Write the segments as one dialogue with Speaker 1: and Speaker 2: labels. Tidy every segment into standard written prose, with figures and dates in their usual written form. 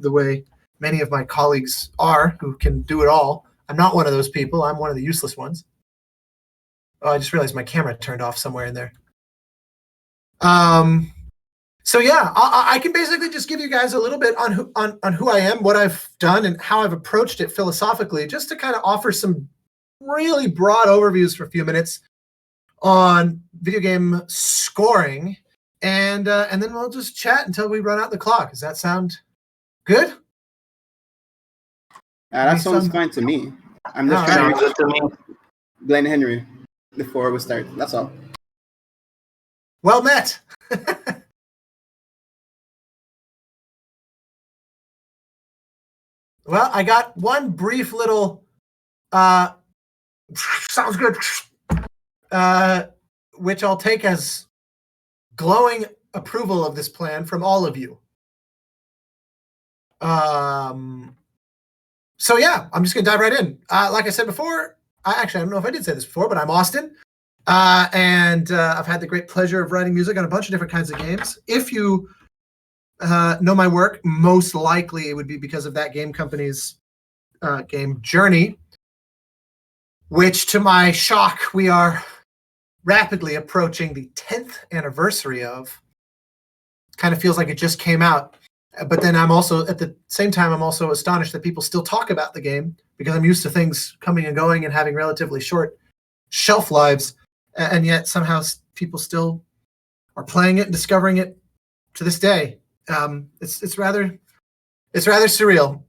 Speaker 1: the way many of my colleagues are who can do it all. I'm not one of those people. I'm one of the useless ones. Oh, I just realized my camera turned off somewhere in there. So yeah, I can basically just give you guys a little bit on who I am, what I've done, and how I've approached it philosophically, just to kind of offer some really broad overviews for a few minutes on video game scoring, and then we'll just chat until we run out the clock. Does that sound good?
Speaker 2: That sounds fine to me. I'm just trying to reach Glenn Henry before we start. That's all.
Speaker 1: Well met. Well, I got one brief little sounds good, which I'll take as glowing approval of this plan from all of you. So yeah, I'm just gonna dive right in. Like I said before, I don't know if I did say this before, but I'm Austin, and I've had the great pleasure of writing music on a bunch of different kinds of games. If you know my work, most likely it would be because of that game company's game Journey, which to my shock, we are rapidly approaching the 10th anniversary of. Kind of feels like it just came out. But then I'm also, at the same time, I'm also astonished that people still talk about the game, because I'm used to things coming and going and having relatively short shelf lives. And yet somehow people still are playing it and discovering it to this day. It's rather surreal.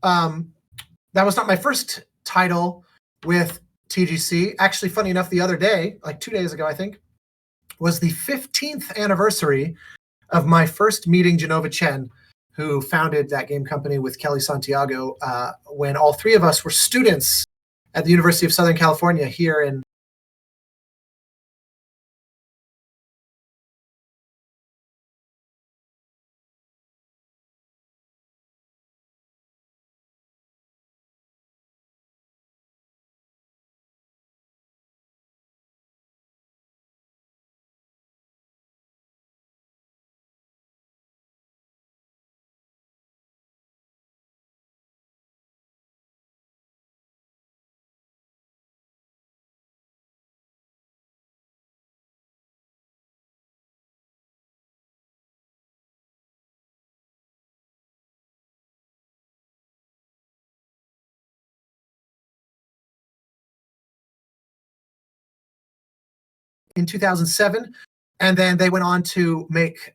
Speaker 1: That was not my first title with TGC. Actually, funny enough, the other day, like 2 days ago, I think, was the 15th anniversary of my first meeting Genova Chen, who founded that game company with Kelly Santiago, when all three of us were students at the University of Southern California here in in 2007, and then they went on to make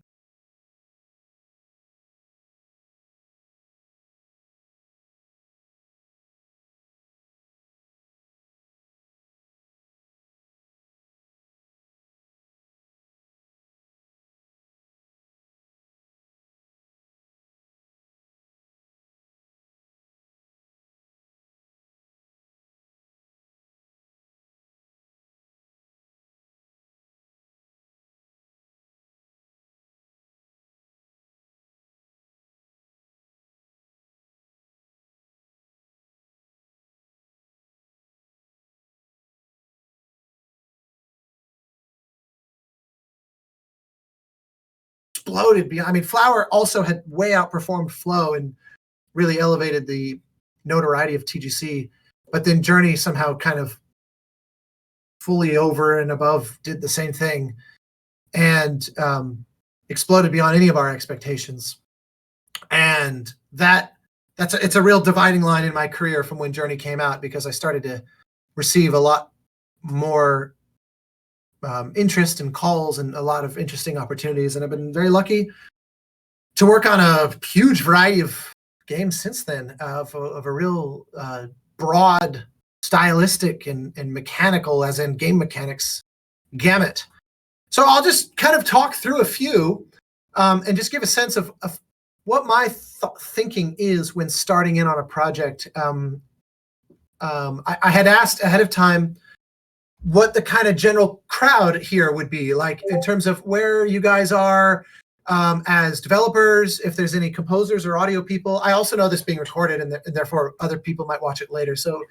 Speaker 1: exploded beyond. I mean, Flower also had way outperformed Flow and really elevated the notoriety of TGC, but then Journey somehow kind of fully over and above did the same thing, and exploded beyond any of our expectations. And it's a real dividing line in my career from when Journey came out, because I started to receive a lot more interest and calls and a lot of interesting opportunities. And I've been very lucky to work on a huge variety of games since then, of a real broad stylistic and mechanical, as in game mechanics, gamut. So I'll just kind of talk through a few and just give a sense of what my thinking is when starting in on a project. I had asked ahead of time what the kind of general crowd here would be like, in terms of where you guys are as developers, if there's any composers or audio people. I also know this being recorded, and therefore other people might watch it later. So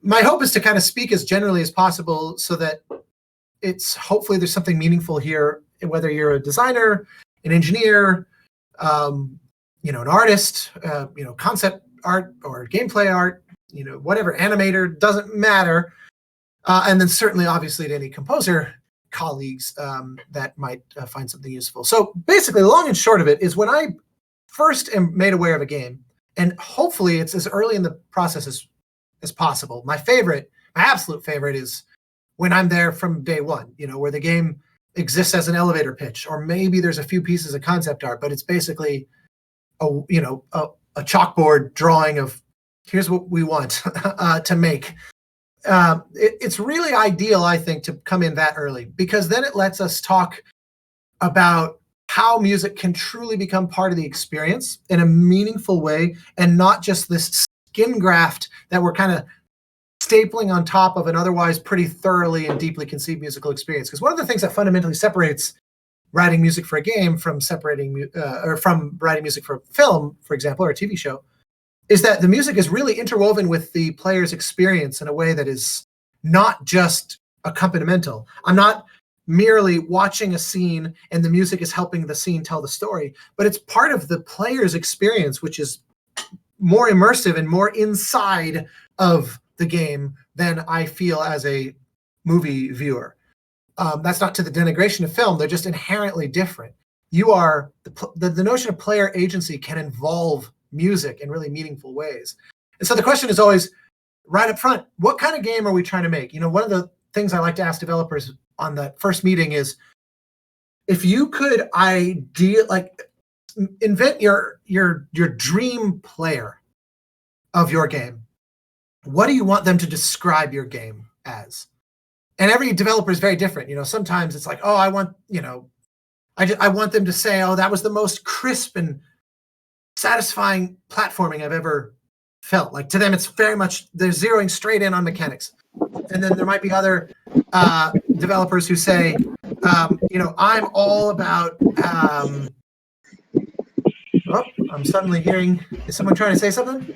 Speaker 1: my hope is to kind of speak as generally as possible, so that it's hopefully there's something meaningful here, whether you're a designer, an engineer, an artist, concept art or gameplay art, whatever, animator, doesn't matter. And then certainly, obviously, to any composer colleagues that might find something useful. So basically, the long and short of it is when I first am made aware of a game, and hopefully it's as early in the process as possible. My absolute favorite is when I'm there from day one, where the game exists as an elevator pitch, or maybe there's a few pieces of concept art, but it's basically a chalkboard drawing of here's what we want to make. It's really ideal, I think, to come in that early, because then it lets us talk about how music can truly become part of the experience in a meaningful way, and not just this skin graft that we're kind of stapling on top of an otherwise pretty thoroughly and deeply conceived musical experience. Because one of the things that fundamentally separates writing music for a game from from writing music for film, for example, or a TV show, is that the music is really interwoven with the player's experience in a way that is not just accompanimental. I'm not merely watching a scene and the music is helping the scene tell the story, but it's part of the player's experience, which is more immersive and more inside of the game than I feel as a movie viewer. That's not to the denigration of film. They're just inherently different. The notion of player agency can involve music in really meaningful ways. And so the question is always right up front, what kind of game are we trying to make? One of the things I like to ask developers on that first meeting is, if you could invent your dream player of your game, what do you want them to describe your game as? And every developer is very different. Sometimes it's like, I want them to say, that was the most crisp and satisfying platforming I've ever felt. Like, to them, it's very much, they're zeroing straight in on mechanics. And then there might be other developers who say, I'm all about, I'm suddenly hearing, is someone trying to say something?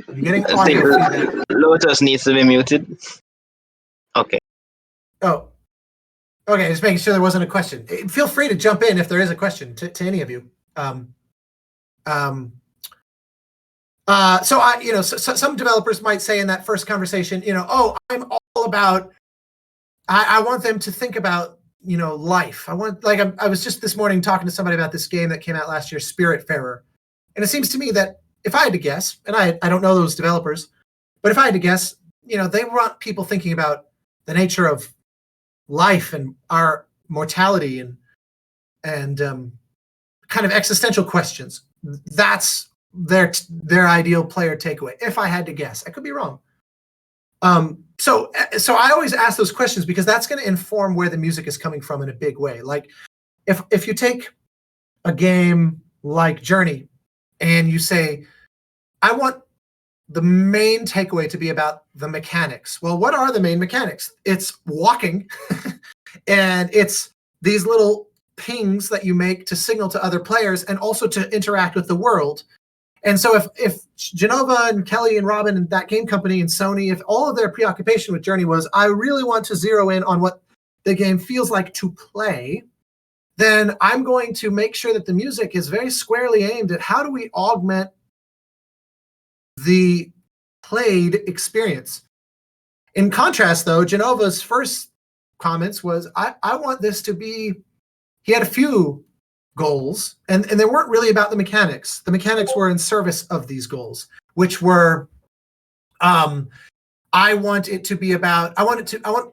Speaker 1: I'm getting audio feedback.
Speaker 3: Lotus needs to be muted. Okay.
Speaker 1: Oh, okay. Just making sure there wasn't a question. Feel free to jump in if there is a question to any of you. So some developers might say in that first conversation, I'm all about, I want them to think about, life. I was just this morning talking to somebody about this game that came out last year, Spiritfarer. And it seems to me that if I had to guess, and I don't know those developers, but if I had to guess, they want people thinking about the nature of life and our mortality and kind of existential questions. That's their ideal player takeaway. If I had to guess, I could be wrong. So I always ask those questions because that's going to inform where the music is coming from in a big way. Like if you take a game like Journey and you say, I want the main takeaway to be about the mechanics. Well, what are the main mechanics? It's walking and it's these little pings that you make to signal to other players and also to interact with the world. And so if Genova and Kelly and Robin and that game company and Sony, if all of their preoccupation with Journey was, I really want to zero in on what the game feels like to play, then I'm going to make sure that the music is very squarely aimed at how do we augment the played experience. In contrast, though, Genova's first comments was, I want this to be, he had a few goals, and they weren't really about the mechanics. The mechanics were in service of these goals, which were, I want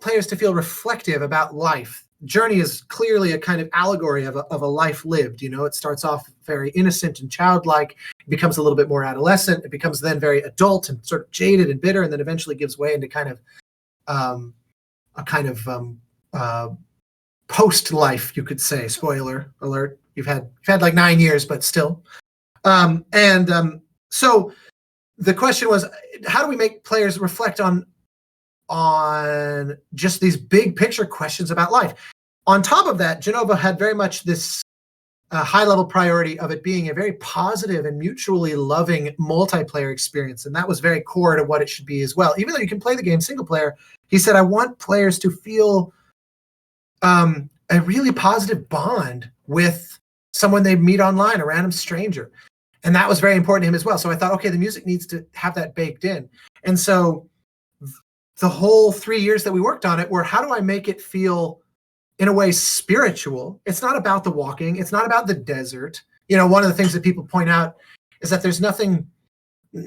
Speaker 1: players to feel reflective about life. Journey is clearly a kind of allegory of a life lived. It starts off very innocent and childlike, it becomes a little bit more adolescent, it becomes then very adult and sort of jaded and bitter, and then eventually gives way into kind of post-life, you could say. Spoiler alert. You've had like 9 years, but still. So the question was, how do we make players reflect on just these big picture questions about life? On top of that, Genova had very much this high-level priority of it being a very positive and mutually loving multiplayer experience, and that was very core to what it should be as well. Even though you can play the game single player, he said, I want players to feel a really positive bond with someone they meet online, a random stranger. And that was very important to him as well. So I thought, okay, the music needs to have that baked in. And so the whole 3 years that we worked on it were, how do I make it feel in a way spiritual? It's not about the walking. It's not about the desert. You know, one of the things that people point out is that there's nothing,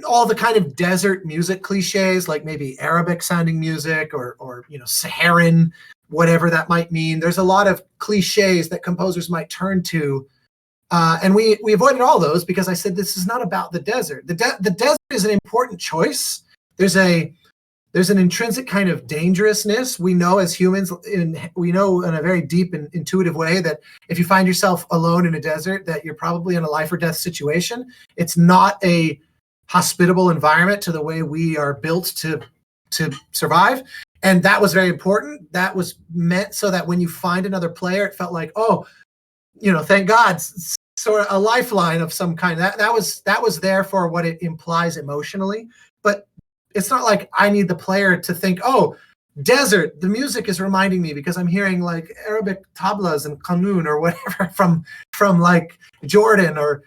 Speaker 1: all the kind of desert music cliches, like maybe Arabic sounding music or you know, Saharan, whatever that might mean. There's a lot of cliches that composers might turn to. And we avoided all those because I said, this is not about the desert. The desert is an important choice. There's an intrinsic kind of dangerousness. We know as humans, we know in a very deep and intuitive way that if you find yourself alone in a desert, that you're probably in a life or death situation. It's not a hospitable environment to the way we are built to survive. And that was very important. That was meant so that when you find another player, it felt like, oh, you know, thank God, sort of a lifeline of some kind. That was there for what it implies emotionally. But it's not like I need the player to think, oh, desert, the music is reminding me because I'm hearing like Arabic tablas and qanun or whatever from like Jordan or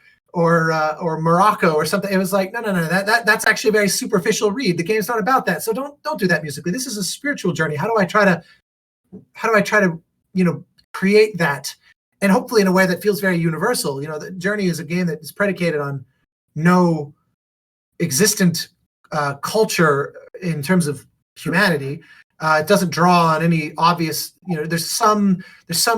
Speaker 1: Morocco or something. It was like, no, that's actually a very superficial read. The game's not about that. So don't do that musically. This is a spiritual journey. How do I try to, you know, create that? And hopefully in a way that feels very universal. You know, the Journey is a game that is predicated on no existent culture in terms of humanity. It doesn't draw on any obvious, you know, there's some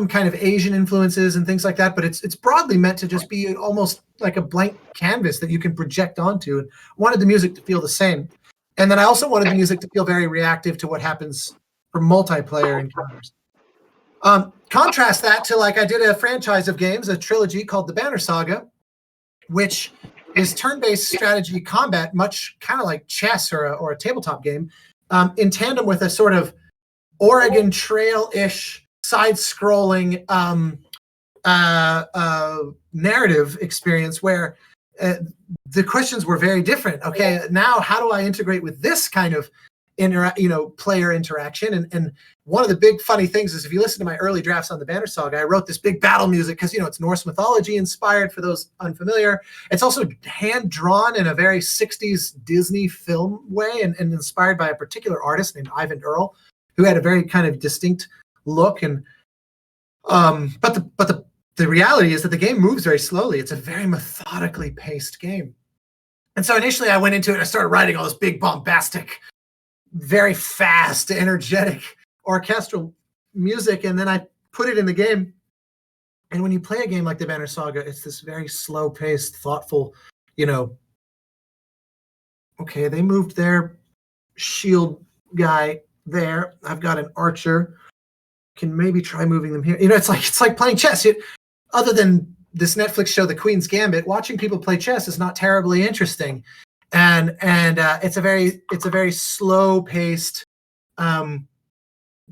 Speaker 1: kind of Asian influences and things like that, but it's broadly meant to just be almost like a blank canvas that you can project onto. And I wanted the music to feel the same. And then I also wanted the music to feel very reactive to what happens for multiplayer encounters. Contrast that to, like, I did a franchise of games, a trilogy called the Banner Saga, which is turn-based strategy combat, much kind of like chess or a tabletop game, in tandem with a sort of Oregon Trail-ish side-scrolling narrative experience where the questions were very different. Okay, now how do I integrate with this kind of player interaction? And one of the big funny things is, if you listen to my early drafts on the Banner Saga, I wrote this big battle music because, you know, it's Norse mythology inspired for those unfamiliar. It's also hand drawn in a very 60s Disney film way and inspired by a particular artist named Ivan Earl, who had a very kind of distinct look. And but the reality is that the game moves very slowly. It's a very methodically paced game. And so initially I went into it and I started writing all this big bombastic, very fast, energetic orchestral music, and then I put it in the game. And when you play a game like the Banner Saga, it's this very slow-paced, thoughtful, you know, okay, they moved their shield guy there. I've got an archer. Can maybe try moving them here. You know, it's like playing chess. Other than this Netflix show, The Queen's Gambit, watching people play chess is not terribly interesting. And it's a very slow-paced,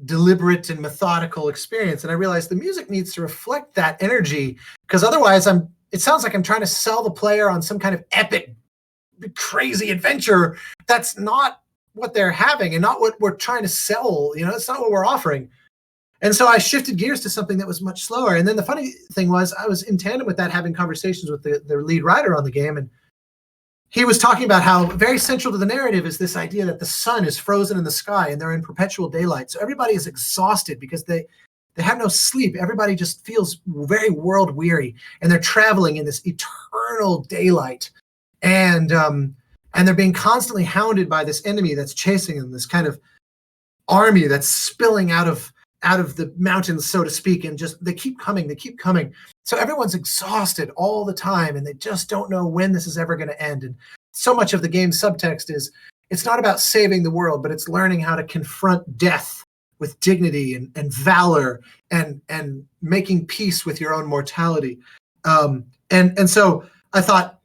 Speaker 1: deliberate and methodical experience. And I realized the music needs to reflect that energy, because otherwise it sounds like I'm trying to sell the player on some kind of epic, crazy adventure. That's not what they're having and not what we're trying to sell. You know, it's not what we're offering. And so I shifted gears to something that was much slower. And then the funny thing was, I was in tandem with that having conversations with the lead writer on the game, and he was talking about how very central to the narrative is this idea that the sun is frozen in the sky and they're in perpetual daylight. So everybody is exhausted because they have no sleep. Everybody just feels very world weary, and they're traveling in this eternal daylight. And they're being constantly hounded by this enemy that's chasing them, this kind of army that's spilling out of the mountains, so to speak, and just they keep coming. So everyone's exhausted all the time, and they just don't know when this is ever going to end. And so much of the game's subtext is, it's not about saving the world, but it's learning how to confront death with dignity and valor and making peace with your own mortality. And so I thought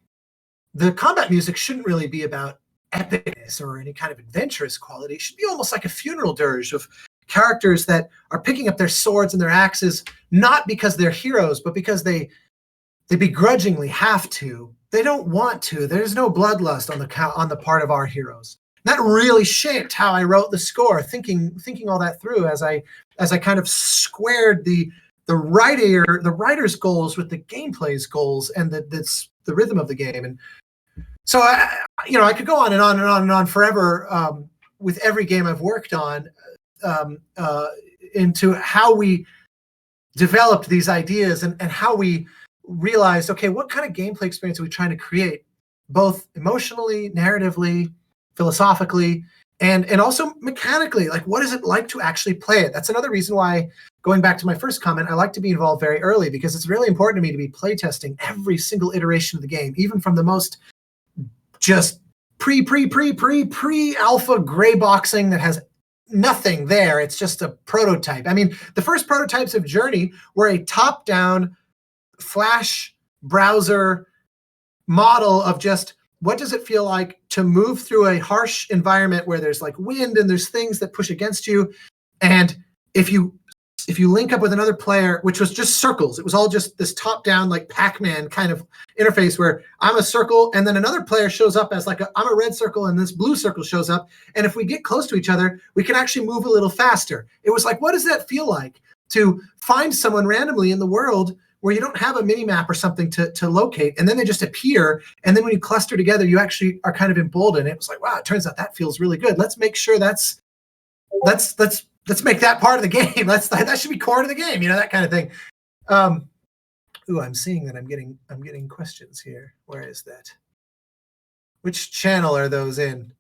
Speaker 1: the combat music shouldn't really be about epicness or any kind of adventurous quality. It should be almost like a funeral dirge of characters that are picking up their swords and their axes, not because they're heroes, but because they begrudgingly have to. They don't want to. There's no bloodlust on the part of our heroes. That really shaped how I wrote the score, thinking all that through as I kind of squared the writer's goals with the gameplay's goals and the rhythm of the game. And so I could go on and on and on and on forever with every game I've worked on into how we developed these ideas and how we realized, okay, what kind of gameplay experience are we trying to create, both emotionally, narratively, philosophically, and also mechanically? Like, what is it like to actually play it? That's another reason why, going back to my first comment, I like to be involved very early, because it's really important to me to be playtesting every single iteration of the game, even from the most just pre-alpha gray boxing that has nothing there. It's just a prototype. I mean, the first prototypes of Journey were a top-down Flash browser model of just what does it feel like to move through a harsh environment where there's like wind and there's things that push against you. And if you link up with another player, which was just circles, it was all just this top-down like Pac-Man kind of interface where I'm a circle and then another player shows up as like I'm a red circle and this blue circle shows up. And if we get close to each other, we can actually move a little faster. It was like, what does that feel like to find someone randomly in the world where you don't have a mini map or something to locate, and then they just appear, and then when you cluster together, you actually are kind of emboldened. It was like, wow, it turns out that feels really good. Let's make sure let's make that part of the game. That should be core to the game, that kind of thing. I'm seeing that I'm getting questions here. Where is that? Which channel are those in?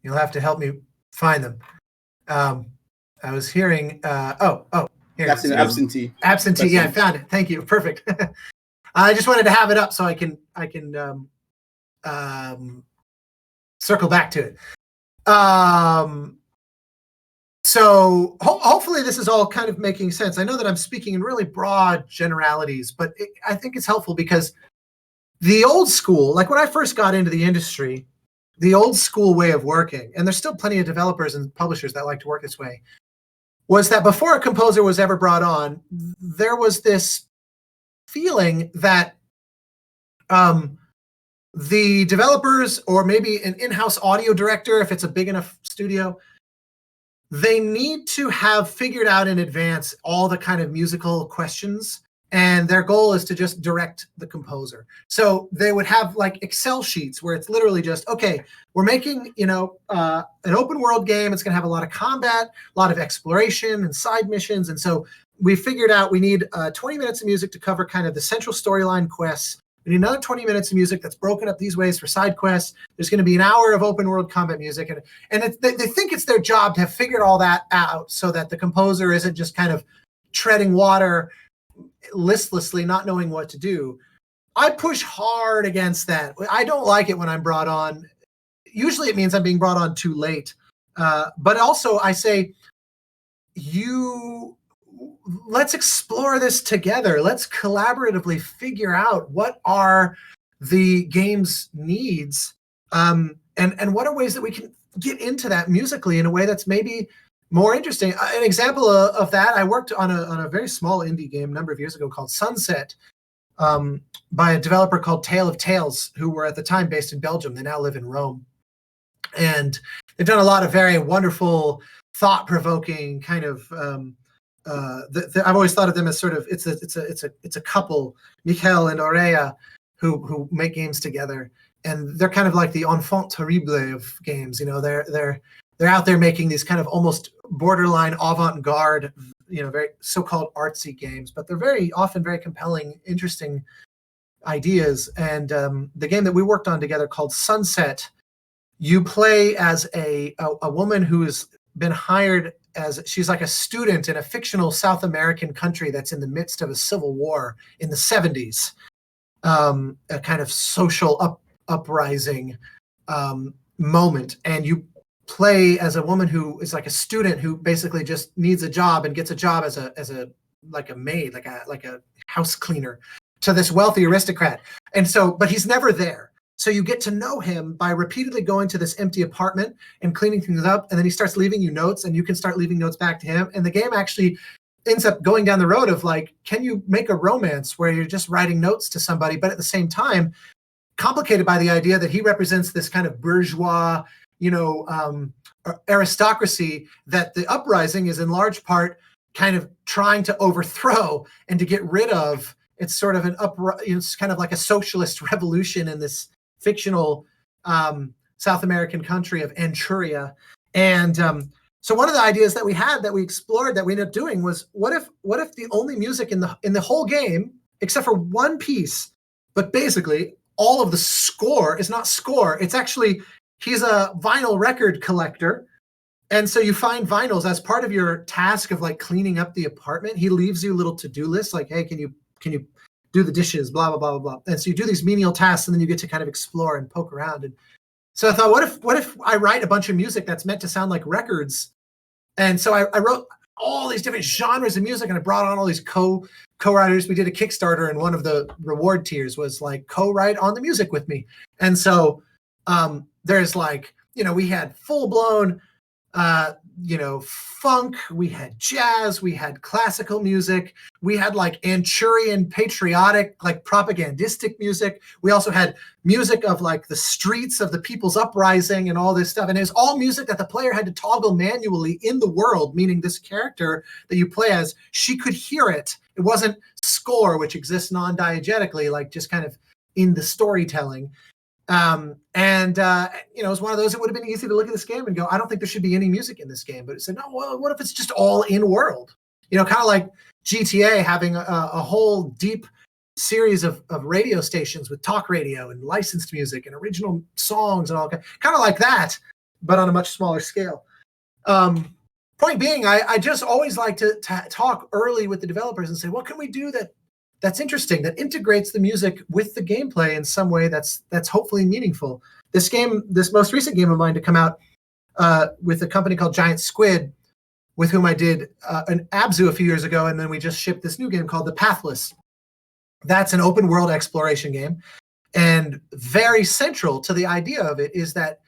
Speaker 1: You'll have to help me find them. I was hearing. Here
Speaker 2: absentee.
Speaker 1: Absentee. Yeah, I found it. Thank you. Perfect. I just wanted to have it up so I can circle back to it. So hopefully this is all kind of making sense. I know that I'm speaking in really broad generalities, but I think it's helpful because the old school, like when I first got into the industry, the old school way of working, and there's still plenty of developers and publishers that like to work this way, was that before a composer was ever brought on, there was this feeling that the developers, or maybe an in-house audio director, if it's a big enough studio, they need to have figured out in advance all the kind of musical questions, and their goal is to just direct the composer. So they would have like Excel sheets where it's literally just, okay, we're making, an open world game. It's going to have a lot of combat, a lot of exploration and side missions. And so we figured out we need 20 minutes of music to cover kind of the central storyline quests. We need another 20 minutes of music that's broken up these ways for side quests. There's going to be an hour of open world combat music. And they think it's their job to have figured all that out so that the composer isn't just kind of treading water listlessly, not knowing what to do. I push hard against that. I don't like it when I'm brought on. Usually it means I'm being brought on too late. But also I say, let's explore this together. Let's collaboratively figure out what are the game's needs, and what are ways that we can get into that musically in a way that's maybe more interesting. An example of that, I worked on a very small indie game a number of years ago called Sunset, by a developer called Tale of Tales, who were at the time based in Belgium. They now live in Rome. And they've done a lot of very wonderful, thought-provoking kind of I've always thought of them as sort of it's a couple, Michael and Aurea, who make games together, and they're kind of like the enfant terrible of games. They're out there making these kind of almost borderline avant-garde, very so-called artsy games, but they're very often very compelling, interesting ideas. And the game that we worked on together called Sunset, you play as a woman who has been hired as, she's like a student in a fictional South American country that's in the midst of a civil war in the 70s, a kind of social uprising moment. And you play as a woman who is like a student who basically just needs a job and gets a job as a like a maid, like a house cleaner to this wealthy aristocrat. And so, but he's never there. So you get to know him by repeatedly going to this empty apartment and cleaning things up. And then he starts leaving you notes, and you can start leaving notes back to him. And the game actually ends up going down the road of like, can you make a romance where you're just writing notes to somebody, but at the same time, complicated by the idea that he represents this kind of bourgeois, aristocracy, that the uprising is in large part kind of trying to overthrow and to get rid of. It's sort of it's kind of like a socialist revolution in this fictional South American country of Anchuria. And so one of the ideas that we had, that we explored, that we ended up doing was, what if the only music in the whole game, except for one piece, but basically all of the score is not score. It's actually, he's a vinyl record collector. And so you find vinyls as part of your task of like cleaning up the apartment. He leaves you little to-do lists like, hey, can you do the dishes, blah, blah, blah, blah, blah. And so you do these menial tasks, and then you get to kind of explore and poke around. And so I thought, what if I write a bunch of music that's meant to sound like records? And so I wrote all these different genres of music, and I brought on all these co-writers. We did a Kickstarter, and one of the reward tiers was like, co-write on the music with me. And so there's like, we had full-blown funk, we had jazz, we had classical music, we had like Anchurian patriotic, like propagandistic music. We also had music of like the streets of the people's uprising and all this stuff. And it was all music that the player had to toggle manually in the world, meaning this character that you play as, she could hear it. It wasn't score, which exists non-diegetically, like just kind of in the storytelling. It was one of those, it would have been easy to look at this game and go, I don't think there should be any music in this game. But it said, no, well, what if it's just all in world? Kind of like GTA having a whole deep series of radio stations with talk radio and licensed music and original songs and all, kind of like that, but on a much smaller scale. Point being, I just always like to talk early with the developers and say, what can we do that's interesting, that integrates the music with the gameplay in some way that's hopefully meaningful. This most recent game of mine to come out with a company called Giant Squid, with whom I did an Abzu a few years ago, and then we just shipped this new game called The Pathless. That's an open world exploration game, and very central to the idea of it is that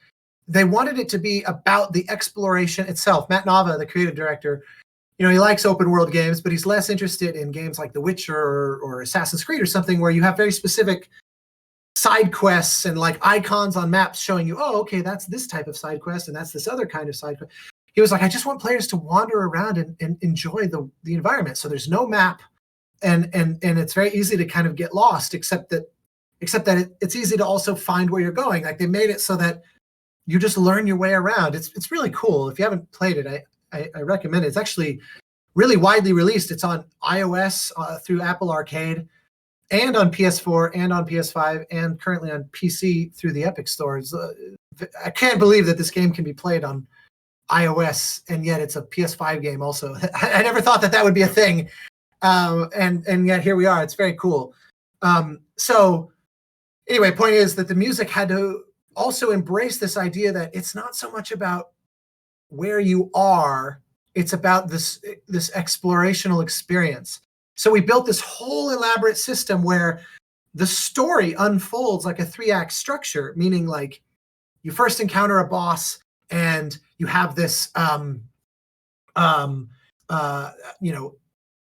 Speaker 1: they wanted it to be about the exploration itself. Matt Nava, the creative director, he likes open world games, but he's less interested in games like The Witcher or Assassin's Creed or something where you have very specific side quests and like icons on maps showing you, oh, okay, that's this type of side quest and that's this other kind of side quest. He was like, I just want players to wander around and enjoy the environment. So there's no map and it's very easy to kind of get lost, except that it's easy to also find where you're going. Like they made it so that you just learn your way around. It's really cool. If you haven't played it, I recommend it. It's actually really widely released. It's on iOS through Apple Arcade, and on PS4 and on PS5, and currently on PC through the Epic stores. I can't believe that this game can be played on iOS, and yet it's a PS5 game also. I never thought that would be a thing, and yet here we are. It's very cool. So anyway, point is that the music had to also embrace this idea that it's not so much about where you are, it's about this explorational experience. So we built this whole elaborate system where the story unfolds like a 3-act structure, meaning like you first encounter a boss and you have this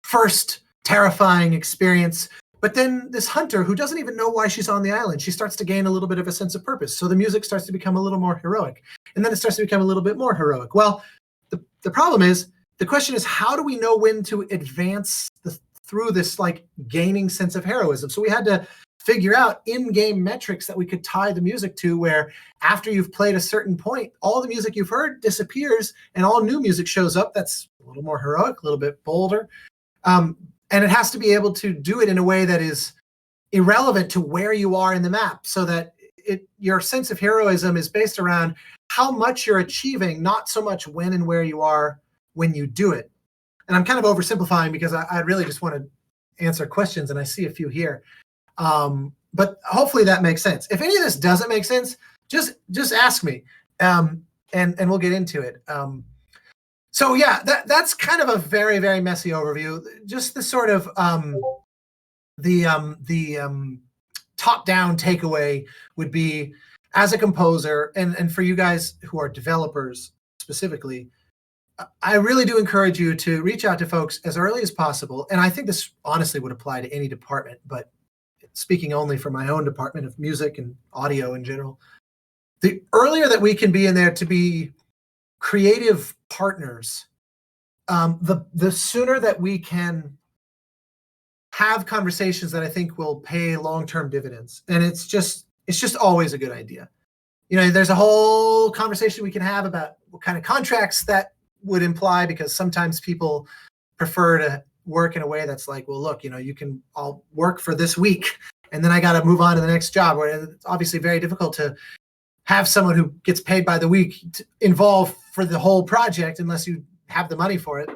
Speaker 1: first terrifying experience, but then this hunter who doesn't even know why she's on the island, she starts to gain a little bit of a sense of purpose. So the music starts to become a little more heroic, and then it starts to become a little bit more heroic. Well, the problem is, the question is, how do we know when to advance through this like gaining sense of heroism? So we had to figure out in-game metrics that we could tie the music to, where after you've played a certain point, all the music you've heard disappears and all new music shows up that's a little more heroic, a little bit bolder. And it has to be able to do it in a way that is irrelevant to where you are in the map, so that your sense of heroism is based around how much you're achieving, not so much when and where you are when you do it. And I'm kind of oversimplifying because I really just want to answer questions, and I see a few here. But hopefully that makes sense. If any of this doesn't make sense, just ask me, and we'll get into it. So yeah, that's kind of a very, very messy overview. Just the sort of top-down takeaway would be, as a composer, and for you guys who are developers specifically, I really do encourage you to reach out to folks as early as possible. And I think this honestly would apply to any department, but speaking only for my own department of music and audio in general, the earlier that we can be in there to be creative partners, the sooner that we can have conversations that I think will pay long-term dividends. And it's just always a good idea. There's a whole conversation we can have about what kind of contracts that would imply, because sometimes people prefer to work in a way that's like, well, look, I'll work for this week and then I got to move on to the next job, where it's obviously very difficult to have someone who gets paid by the week involved for the whole project unless you have the money for it.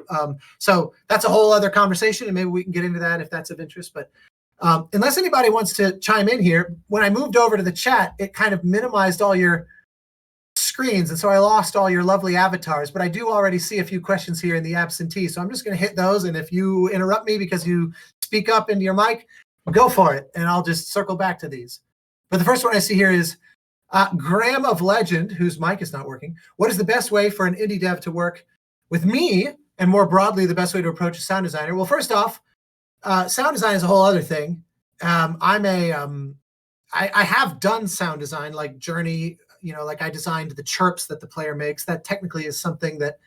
Speaker 1: So that's a whole other conversation, and maybe we can get into that if that's of interest. But unless anybody wants to chime in here, when I moved over to the chat, it kind of minimized all your screens, and so I lost all your lovely avatars. But I do already see a few questions here in the absentee, so I'm just going to hit those, and if you interrupt me because you speak up into your mic, go for it, and I'll just circle back to these. But the first one I see here is Graham of Legend, whose mic is not working. What is the best way for an indie dev to work with me, and more broadly, the best way to approach a sound designer? Well, first off, sound design is a whole other thing. I have done sound design, like Journey, like I designed the chirps that the player makes. That technically is something that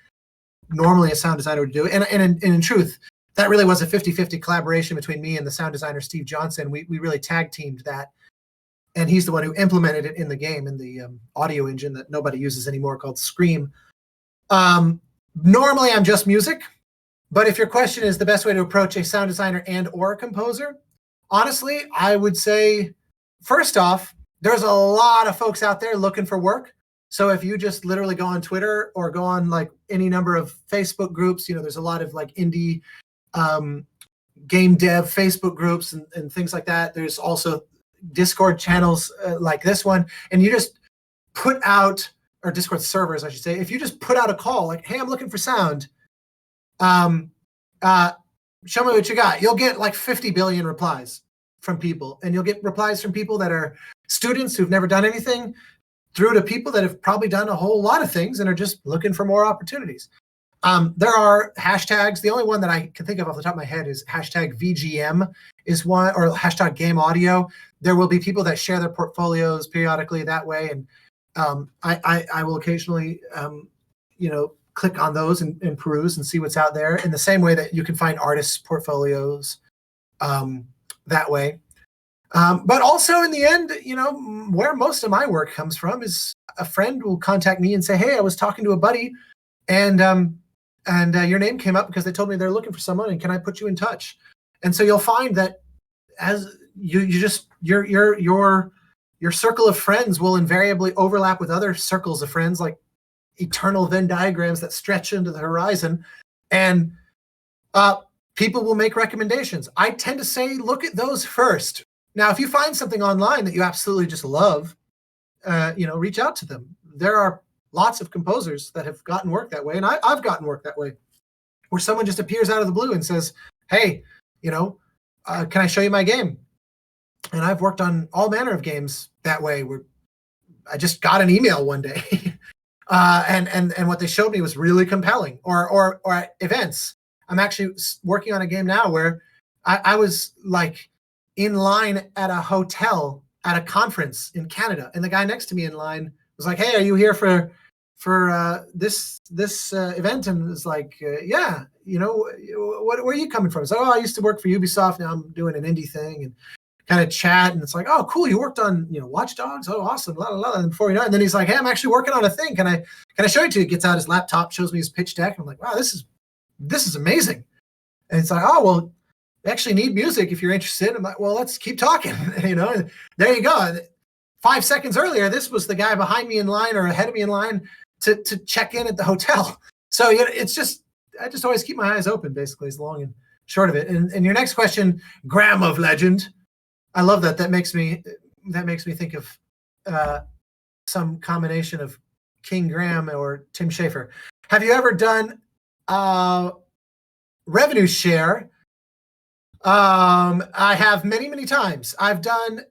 Speaker 1: normally a sound designer would do. And in truth, that really was a 50-50 collaboration between me and the sound designer, Steve Johnson. We really tag teamed that. And he's the one who implemented it in the game, in the audio engine that nobody uses anymore called Scream. Normally, I'm just music. But if your question is the best way to approach a sound designer and or a composer, honestly, I would say, first off, there's a lot of folks out there looking for work. So if you just literally go on Twitter or go on like any number of Facebook groups, there's a lot of like indie game dev Facebook groups and things like that. There's also Discord channels like this one. And you just put out, or Discord servers, I should say, if you just put out a call like, hey, I'm looking for sound. Show me what you got. You'll get like 50 billion replies from people, and you'll get replies from people that are students who've never done anything, through to people that have probably done a whole lot of things and are just looking for more opportunities. There are hashtags. The only one that I can think of off the top of my head is hashtag VGM is one, or hashtag game audio. There will be people that share their portfolios periodically that way. And I will occasionally, click on those and peruse and see what's out there, in the same way that you can find artists' portfolios that way. But also in the end, where most of my work comes from is a friend will contact me and say, hey, I was talking to a buddy and your name came up because they told me they're looking for someone, and can I put you in touch? And so you'll find that as your circle of friends will invariably overlap with other circles of friends, like eternal Venn diagrams that stretch into the horizon, and people will make recommendations. I tend to say, look at those first. Now, if you find something online that you absolutely just love, reach out to them. There are lots of composers that have gotten work that way, and I've gotten work that way, where someone just appears out of the blue and says, hey, can I show you my game? And I've worked on all manner of games that way, where I just got an email one day. And what they showed me was really compelling. Or at events. I'm actually working on a game now where I was like in line at a hotel at a conference in Canada, and the guy next to me in line was like, "Hey, are you here for this event?" And it was like, "Yeah, where are you coming from?" It's like, "Oh, I used to work for Ubisoft. Now I'm doing an indie thing," and kind of chat, and it's like, "Oh, cool, you worked on Watch Dogs? Oh, awesome!" Blah, blah, blah. And before you know it, and then he's like, "Hey, I'm actually working on a thing. Can I show it to you?" He gets out his laptop, shows me his pitch deck, and I'm like, "Wow, this is amazing." And it's like, "Oh, well, we actually need music if you're interested." I'm like, "Well, let's keep talking." And there you go. 5 seconds earlier, this was the guy behind me in line or ahead of me in line to check in at the hotel. So it's just, I just always keep my eyes open, basically, is long and short of it. And your next question, Graham of Legend. I love that. That makes me think of some combination of King Graham or Tim Schafer. Have you ever done revenue share? I have many, many times. I've done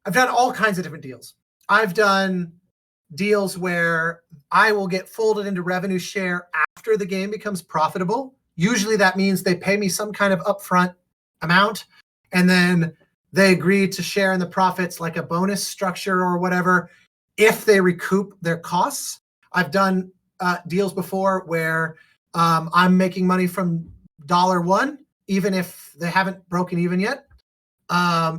Speaker 1: all kinds of different deals. I've done deals where I will get folded into revenue share after the game becomes profitable. Usually that means they pay me some kind of upfront amount, and then they agree to share in the profits, like a bonus structure or whatever, if they recoup their costs. I've done deals before where I'm making money from $1, even if they haven't broken even yet.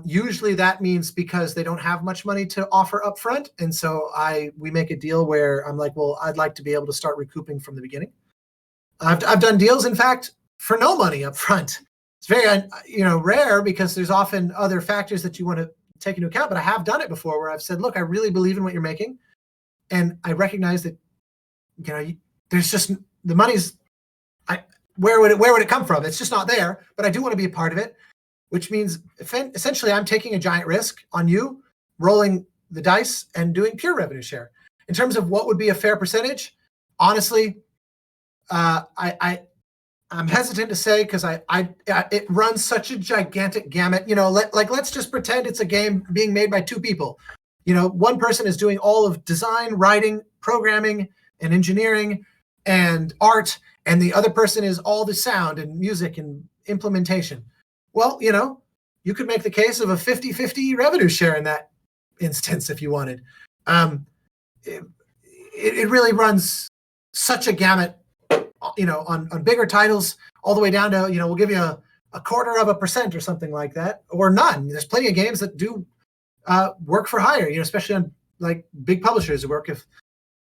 Speaker 1: Usually that means because they don't have much money to offer up front. And so we make a deal where I'm like, well, I'd like to be able to start recouping from the beginning. I've done deals, in fact, for no money up front. It's very, rare because there's often other factors that you want to take into account, but I have done it before where I've said, look, I really believe in what you're making. And I recognize that, there's just the money's, where would it come from? It's just not there, but I do want to be a part of it, which means essentially I'm taking a giant risk on you, rolling the dice and doing pure revenue share. In terms of what would be a fair percentage, honestly, I'm hesitant to say because it runs such a gigantic gamut. Let's just pretend it's a game being made by two people. One person is doing all of design, writing, programming, and engineering, and art, and the other person is all the sound and music and implementation. Well, you could make the case of a 50-50 revenue share in that instance if you wanted. It really runs such a gamut, on bigger titles all the way down to, we'll give you a 0.25% or something like that, or none. There's plenty of games that do work for hire, especially on like big publishers who work with,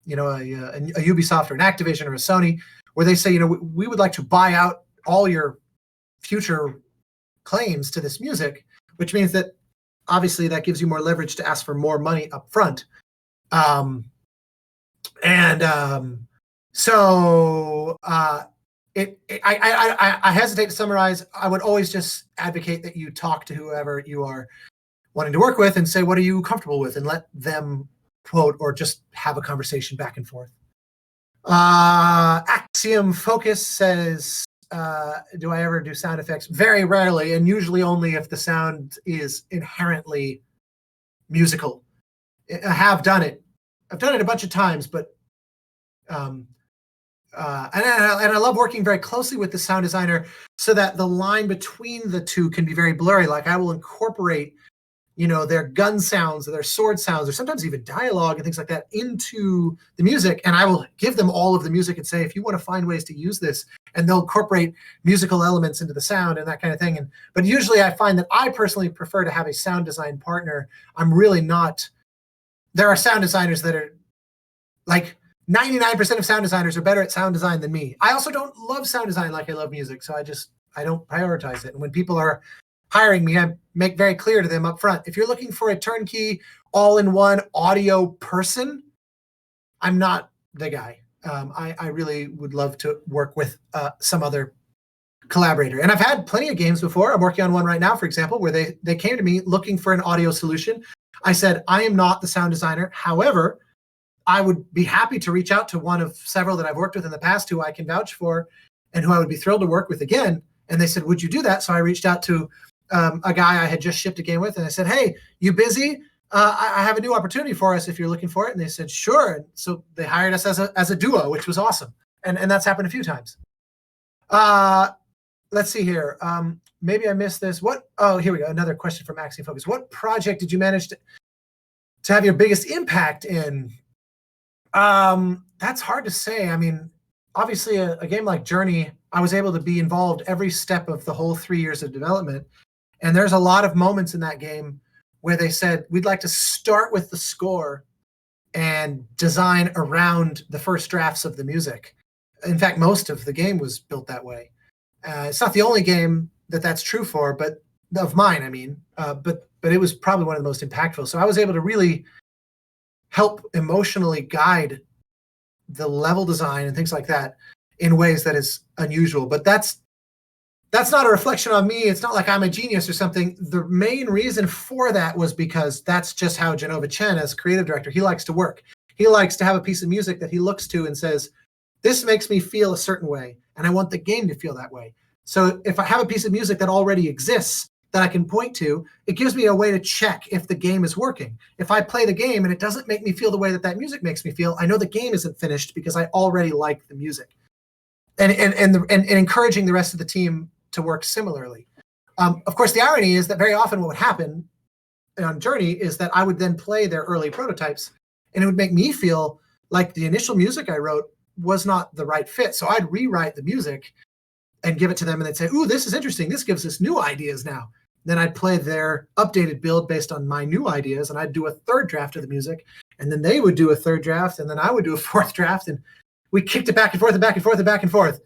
Speaker 1: a Ubisoft or an Activision or a Sony, where they say, we would like to buy out all your future claims to this music, which means that obviously that gives you more leverage to ask for more money up front. So I hesitate to summarize. I would always just advocate that you talk to whoever you are wanting to work with and say, what are you comfortable with? And let them quote or just have a conversation back and forth. Axiom Focus says, do I ever do sound effects? Very rarely, and usually only if the sound is inherently musical. I have done it. I've done it a bunch of times, but and I love working very closely with the sound designer so that the line between the two can be very blurry. Like I will incorporate, their gun sounds or their sword sounds or sometimes even dialogue and things like that into the music. And I will give them all of the music and say, if you want to find ways to use this, and they'll incorporate musical elements into the sound and that kind of thing. But usually I find that I personally prefer to have a sound design partner. I'm really not. There are sound designers that are like 99% of sound designers are better at sound design than me. I also don't love sound design like I love music. So I don't prioritize it. And when people are hiring me, I make very clear to them up front, if you're looking for a turnkey, all-in-one audio person, I'm not the guy. I really would love to work with some other collaborator. And I've had plenty of games before. I'm working on one right now, for example, where they came to me looking for an audio solution. I said, I am not the sound designer. However, I would be happy to reach out to one of several that I've worked with in the past who I can vouch for and who I would be thrilled to work with again. And they said, would you do that? So I reached out to a guy I had just shipped a game with, and I said, hey, you busy? I have a new opportunity for us if you're looking for it. And they said, sure. And so they hired us as a duo, which was awesome. And that's happened a few times. Let's see here. Maybe I missed this. Here we go. Another question from Axiom Focus. What project did you manage to have your biggest impact in? That's hard to say. I mean, obviously a game like Journey, I was able to be involved every step of the whole 3 years of development. And there's a lot of moments in that game where they said, we'd like to start with the score and design around the first drafts of the music. In fact, most of the game was built that way. It's not the only game that's true for, but of mine, I mean, but it was probably one of the most impactful. So I was able to really help emotionally guide the level design and things like that in ways that is unusual. But that's not a reflection on me. It's not like I'm a genius or something. The main reason for that was because that's just how Genova Chen, as creative director, he likes to work. He likes to have a piece of music that he looks to and says, this makes me feel a certain way, and I want the game to feel that way. So if I have a piece of music that already exists that I can point to, it gives me a way to check if the game is working. If I play the game and it doesn't make me feel the way that music makes me feel, I know the game isn't finished because I already like the music. And encouraging the rest of the team to work similarly. Of course, the irony is that very often what would happen on Journey is that I would then play their early prototypes, and it would make me feel like the initial music I wrote was not the right fit. So I'd rewrite the music and give it to them, and they'd say, ooh, this is interesting. This gives us new ideas now. Then I'd play their updated build based on my new ideas, and I'd do a third draft of the music, and then they would do a third draft, and then I would do a fourth draft, and we kicked it back and forth and back and forth and back and forth.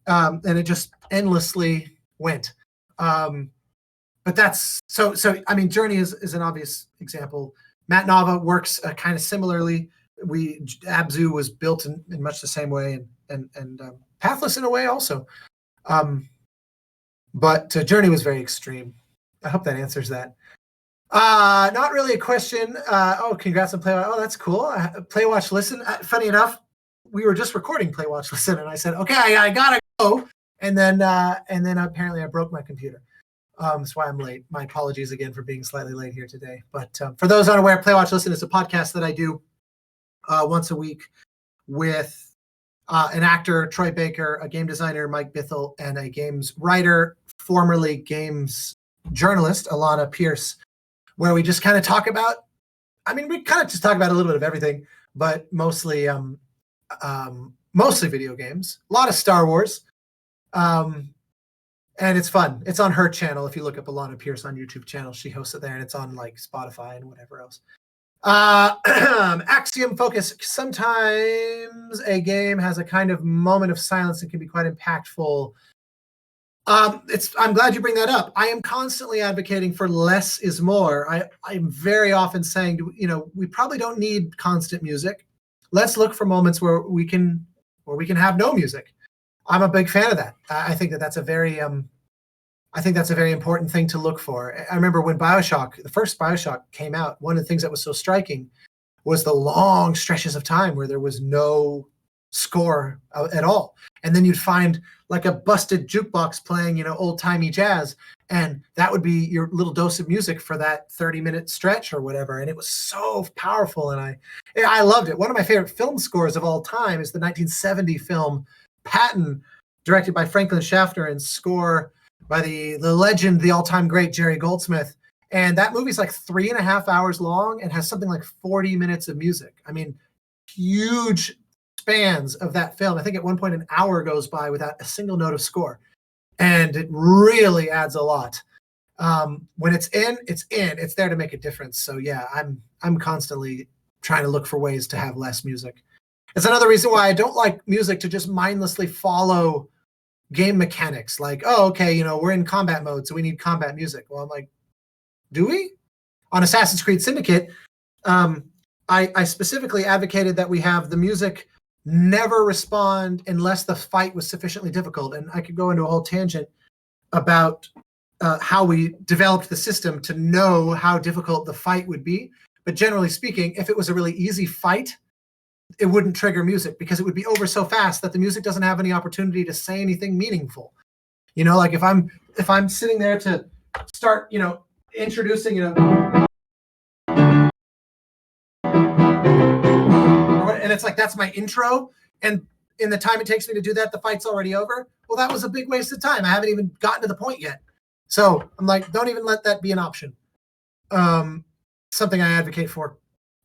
Speaker 1: And it just endlessly went. But that's so I mean, Journey is an obvious example. Matt Nava works kind of similarly. Abzu was built in much the same way, and Pathless in a way also. But Journey was very extreme. I hope that answers that. Not really a question. Congrats on Play Watch. Oh, that's cool. Play Watch Listen. Funny enough, we were just recording Play Watch Listen, and I said, okay, I gotta go. And then apparently I broke my computer. That's why I'm late. My apologies again for being slightly late here today. But for those unaware, Play Watch Listen is a podcast that I do once a week with an actor, Troy Baker, a game designer, Mike Bithell, and a games writer, formerly games journalist, Alana Pierce, where we just kind of talk about, we kind of just talk about a little bit of everything, but mostly video games, a lot of Star Wars. And it's fun. It's on her channel. If you look up Alana Pierce on YouTube channel, she hosts it there, and it's on like Spotify and whatever else. Axiom Focus. Sometimes a game has a kind of moment of silence and can be quite impactful. I'm glad you bring that up. I am constantly advocating for less is more. I'm very often saying, we probably don't need constant music. Let's look for moments where we can have no music. I'm a big fan of that. I think that's a very important thing to look for. I remember when the first BioShock came out, one of the things that was so striking was the long stretches of time where there was no score at all. And then you'd find like a busted jukebox playing, old-timey jazz, and that would be your little dose of music for that 30-minute stretch or whatever. And it was so powerful, and I loved it. One of my favorite film scores of all time is the 1970 film Patton, directed by Franklin Schaffner, and score by the legend, the all-time great Jerry Goldsmith. And that movie's like 3.5 hours long and has something like 40 minutes of music. Huge spans of that film. I think at one point an hour goes by without a single note of score. And it really adds a lot. When it's in, it's there to make a difference. So yeah, I'm constantly trying to look for ways to have less music. It's another reason why I don't like music to just mindlessly follow game mechanics. Like, oh, okay, we're in combat mode, so we need combat music. Well, I'm like, do we? On Assassin's Creed Syndicate, I specifically advocated that we have the music never respond unless the fight was sufficiently difficult. And I could go into a whole tangent about how we developed the system to know how difficult the fight would be. But generally speaking, if it was a really easy fight, it wouldn't trigger music because it would be over so fast that the music doesn't have any opportunity to say anything meaningful. Like if I'm sitting there to start, introducing, and it's like, that's my intro. And in the time it takes me to do that, the fight's already over. Well, that was a big waste of time. I haven't even gotten to the point yet. So I'm like, don't even let that be an option. Something I advocate for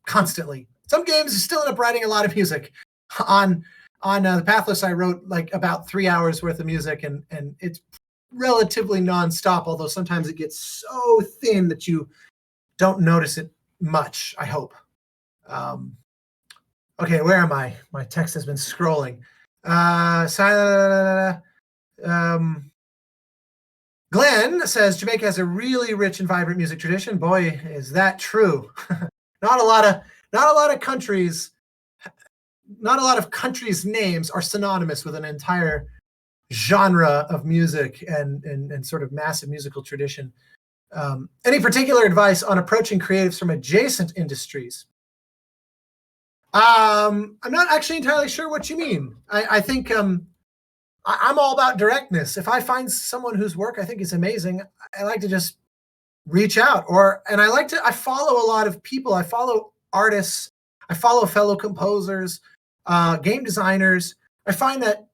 Speaker 1: constantly. Some games you still end up writing a lot of music. On The Pathless, I wrote like about 3 hours worth of music, and it's relatively nonstop, although sometimes it gets so thin that you don't notice it much, I hope. Okay, where am I? My text has been scrolling. Glenn says Jamaica has a really rich and vibrant music tradition. Boy, is that true. Not a lot of countries names are synonymous with an entire genre of music and sort of massive musical tradition. Any particular advice on approaching creatives from adjacent industries? I'm not actually entirely sure what you mean. I think I'm all about directness. If I find someone whose work I think is amazing, I like to just reach out. I follow a lot of people. I follow artists. I follow fellow composers, game designers. I find that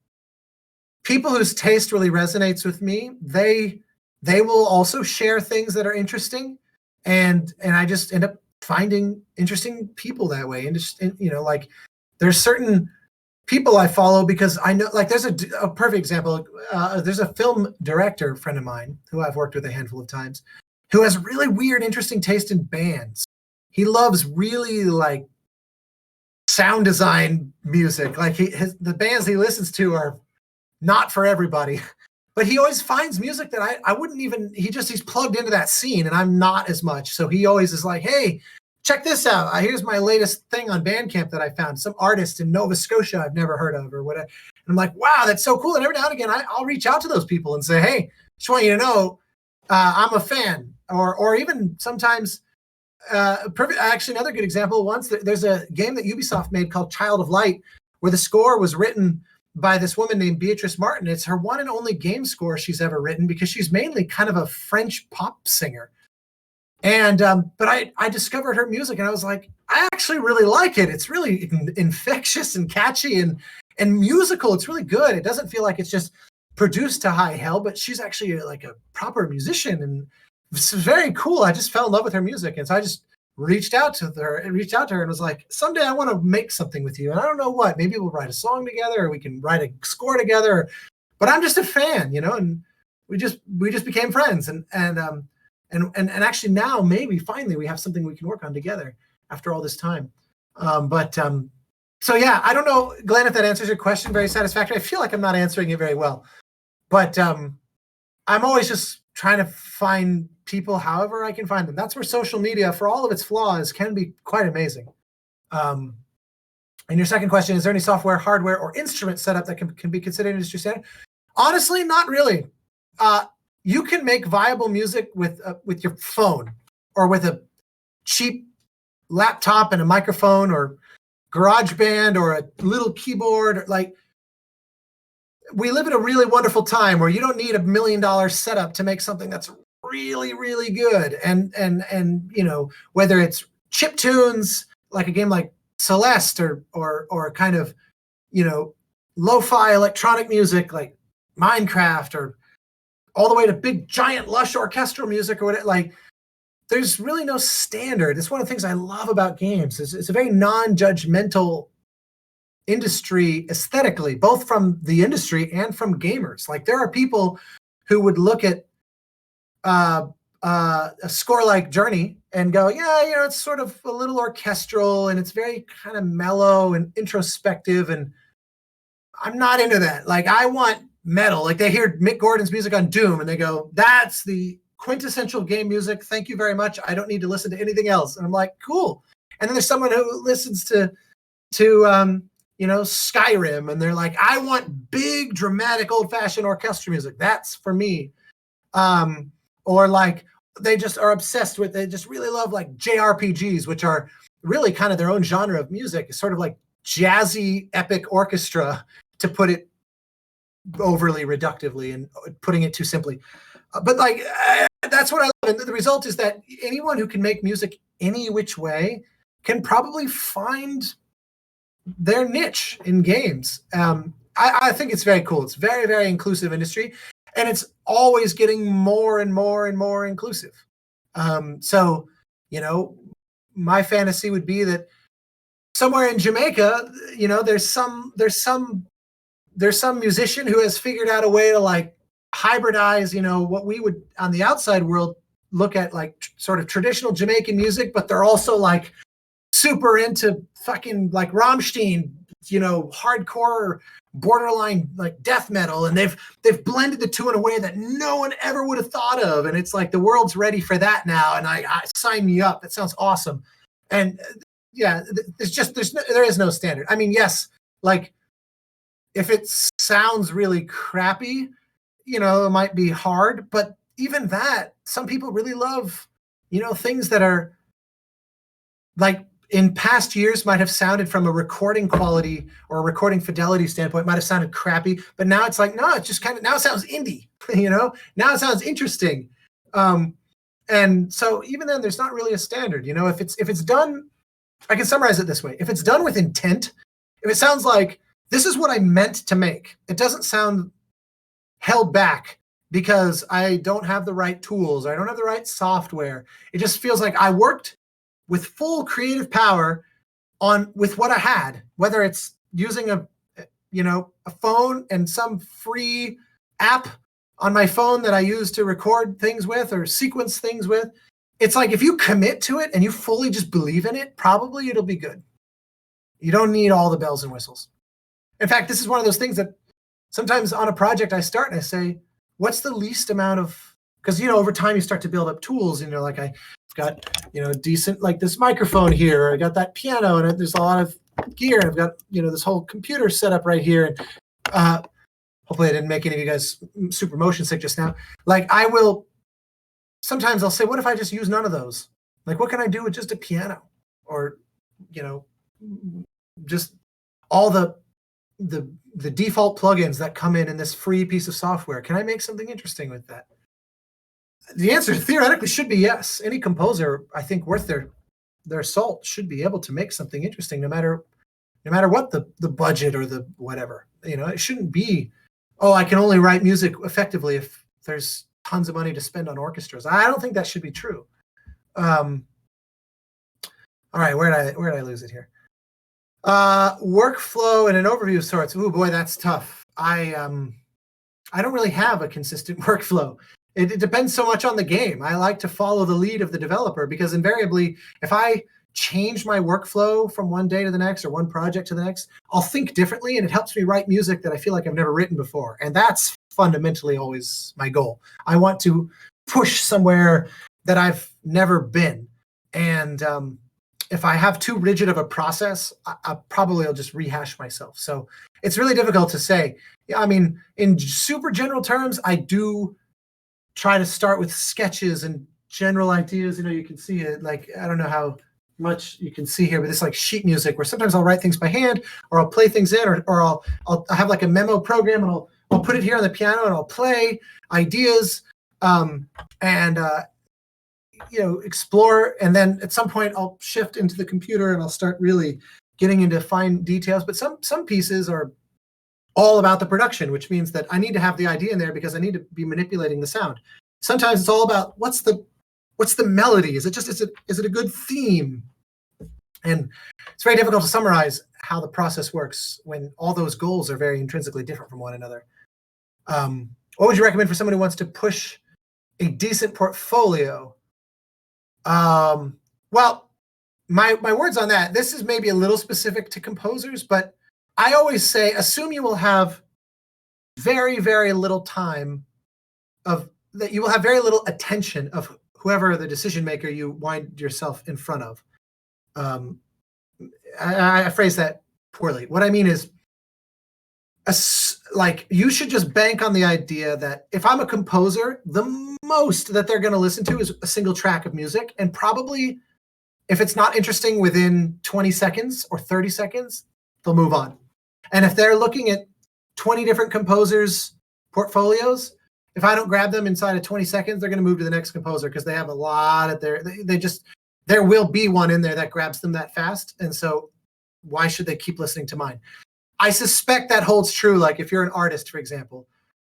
Speaker 1: people whose taste really resonates with me, they will also share things that are interesting, and I just end up finding interesting people that way. And just, like, there's certain people I follow because I know, like, there's a perfect example. There's a film director friend of mine who I've worked with a handful of times who has really weird, interesting taste in bands. He loves really like sound design music. Like the bands he listens to are not for everybody, but he always finds music that I wouldn't even, he's plugged into that scene and I'm not as much. So he always is like, hey, check this out. Here's my latest thing on Bandcamp that I found. Some artist in Nova Scotia I've never heard of or whatever. And I'm like, wow, that's so cool. And every now and again, I'll reach out to those people and say, hey, just want you to know I'm a fan. Or even sometimes, actually another good example, once there's a game that Ubisoft made called Child of Light where the score was written by this woman named Beatrice Martin. It's her one and only game score she's ever written because she's mainly kind of a French pop singer. And but I discovered her music and I was like, I actually really like it. It's really infectious and catchy and musical. It's really good. It doesn't feel like it's just produced to high hell, but she's actually like a proper musician and it's very cool. I just fell in love with her music. And so I just reached out to her and was like, someday I want to make something with you. And I don't know what, maybe we'll write a song together or we can write a score together, but I'm just a fan, and we just became friends. And actually now maybe finally we have something we can work on together after all this time. So yeah, I don't know, Glenn, if that answers your question very satisfactory. I feel like I'm not answering it very well, but I'm always just trying to find people however I can find them. That's where social media, for all of its flaws, can be quite amazing. And your second question, is there any software, hardware, or instrument setup that can be considered industry standard? Honestly, not really. You can make viable music with your phone or with a cheap laptop and a microphone or GarageBand or a little keyboard. Like, we live in a really wonderful time where you don't need $1 million setup to make something that's really, really good. And whether it's chip tunes, like a game like Celeste or kind of, lo-fi electronic music like Minecraft, or all the way to big, giant, lush orchestral music or whatever, like, there's really no standard. It's one of the things I love about games. It's a very non-judgmental industry aesthetically, both from the industry and from gamers. Like, there are people who would look at a score like Journey and go, yeah, it's sort of a little orchestral and it's very kind of mellow and introspective, and I'm not into that. Like, I want metal. Like, they hear Mick Gordon's music on Doom and they go, that's the quintessential game music. Thank you very much. I don't need to listen to anything else. And I'm like, cool. And then there's someone who listens to Skyrim, and they're like, I want big, dramatic, old-fashioned orchestral music. That's for me. Or like, they just are obsessed with, they just really love like JRPGs, which are really kind of their own genre of music. It's sort of like jazzy, epic orchestra, to put it overly reductively and putting it too simply. But like, that's what I love. And the result is that anyone who can make music any which way can probably find their niche in games. I think it's very cool. It's very, very inclusive industry, and it's always getting more and more and more inclusive. So, my fantasy would be that somewhere in Jamaica, there's some musician who has figured out a way to like hybridize, what we would on the outside world look at like sort of traditional Jamaican music, but they're also like super into fucking like Rammstein, hardcore, borderline like death metal, and they've blended the two in a way that no one ever would have thought of, and it's like the world's ready for that now, and I sign me up. That sounds awesome. And yeah, there is no standard. I mean, yes, like if it sounds really crappy, it might be hard, but even that, some people really love, things that are like in past years might have sounded from a recording quality or a recording fidelity standpoint, might have sounded crappy, but now it's like, no, it just kind of, now it sounds indie, now it sounds interesting. And so even then there's not really a standard, if it's done, I can summarize it this way. If it's done with intent, if it sounds like this is what I meant to make, it doesn't sound held back because I don't have the right tools, or I don't have the right software. It just feels like I worked with full creative power with what I had, whether it's using a phone and some free app on my phone that I use to record things with or sequence things with. It's like if you commit to it and you fully just believe in it, probably it'll be good. You don't need all the bells and whistles. In fact, this is one of those things that sometimes on a project I start and I say, what's the least amount of, because, over time you start to build up tools, like I've got, decent, like this microphone here, or I got that piano and there's a lot of gear. And I've got, this whole computer set up right here. And hopefully I didn't make any of you guys super motion sick just now. Like sometimes I'll say, what if I just use none of those? Like, what can I do with just a piano? Or, just all the default plugins that come in this free piece of software. Can I make something interesting with that? The answer theoretically should be yes. Any composer, I think, worth their salt should be able to make something interesting, no matter what the budget or the whatever. It shouldn't be, I can only write music effectively if there's tons of money to spend on orchestras. I don't think that should be true. All right, where did I lose it here? Workflow and an overview of sorts. Oh boy, that's tough. I don't really have a consistent workflow. It depends so much on the game. I like to follow the lead of the developer, because invariably, if I change my workflow from one day to the next or one project to the next, I'll think differently, and it helps me write music that I feel like I've never written before. And that's fundamentally always my goal. I want to push somewhere that I've never been. And if I have too rigid of a process, I'll just rehash myself. So it's really difficult to say. I mean, in super general terms, I do try to start with sketches and general ideas. You can see it, like, I don't know how much you can see here, but it's like sheet music, where sometimes I'll write things by hand, or I'll play things in, or I'll have like a memo program, and I'll put it here on the piano and I'll play ideas explore. And then at some point I'll shift into the computer and I'll start really getting into fine details. But some pieces are all about the production, which means that I need to have the idea in there because I need to be manipulating the sound. Sometimes it's all about what's the melody? Is it a good theme? And it's very difficult to summarize how the process works when all those goals are very intrinsically different from one another. What would you recommend for someone who wants to push a decent portfolio? Well, my words on that, this is maybe a little specific to composers, but I always say, assume you will have very, very little time that you will have very little attention of whoever the decision maker you wind yourself in front of. I phrase that poorly. What I mean is, you should just bank on the idea that if I'm a composer, the most that they're going to listen to is a single track of music. And probably if it's not interesting within 20 seconds or 30 seconds, they'll move on. And if they're looking at 20 different composers' portfolios, if I don't grab them inside of 20 seconds, they're going to move to the next composer, because they have a lot at there will be one in there that grabs them that fast. And so why should they keep listening to mine? I suspect that holds true. Like if you're an artist, for example,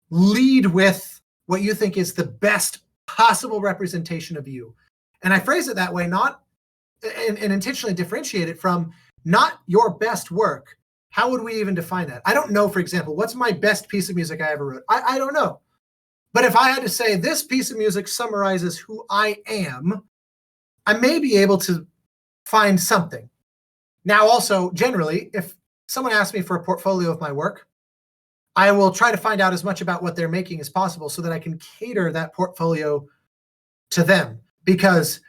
Speaker 1: lead with what you think is the best possible representation of you. And I phrase it that way, not and intentionally differentiate it from not your best work. How would we even define that? I don't know, for example, what's my best piece of music I ever wrote? I don't know. But if I had to say this piece of music summarizes who I am, I may be able to find something. Now, also, generally, if someone asks me for a portfolio of my work, I will try to find out as much about what they're making as possible so that I can cater that portfolio to them. Because,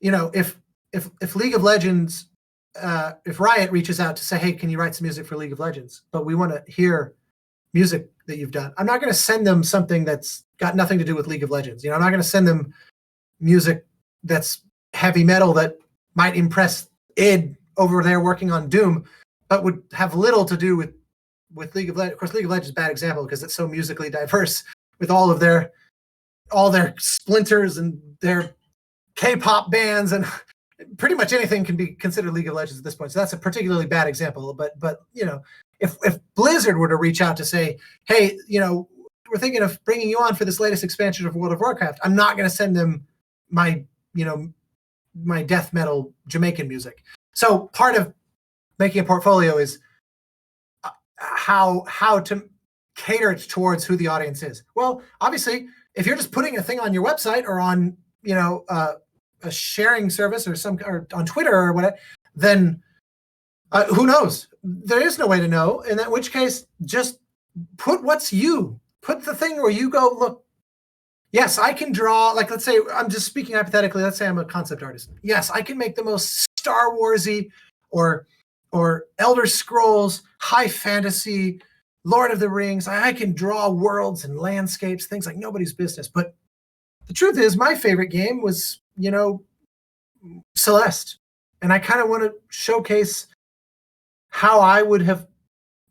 Speaker 1: if League of Legends, if Riot reaches out to say, hey, can you write some music for League of Legends? But we want to hear music that you've done. I'm not going to send them something that's got nothing to do with League of Legends. I'm not going to send them music that's heavy metal that might impress id over there working on Doom, but would have little to do with League of Legends. Of course, League of Legends is a bad example because it's so musically diverse with all their splinters and their K-pop bands, and pretty much anything can be considered League of Legends at this point. So that's a particularly bad example. But if Blizzard were to reach out to say, hey, we're thinking of bringing you on for this latest expansion of World of Warcraft, I'm not going to send them my death metal Jamaican music. So part of making a portfolio is how to cater it towards who the audience is. Well, obviously, if you're just putting a thing on your website or on a sharing service or on Twitter or whatever, then who knows? There is no way to know. In that which case, just put what's you. Put the thing where you go, look, yes, I can draw, like, let's say, I'm just speaking hypothetically, let's say I'm a concept artist. Yes, I can make the most Star Warsy or Elder Scrolls, high fantasy, Lord of the Rings. I can draw worlds and landscapes, things like nobody's business. But the truth is, my favorite game was, Celeste. And I kind of want to showcase how I would have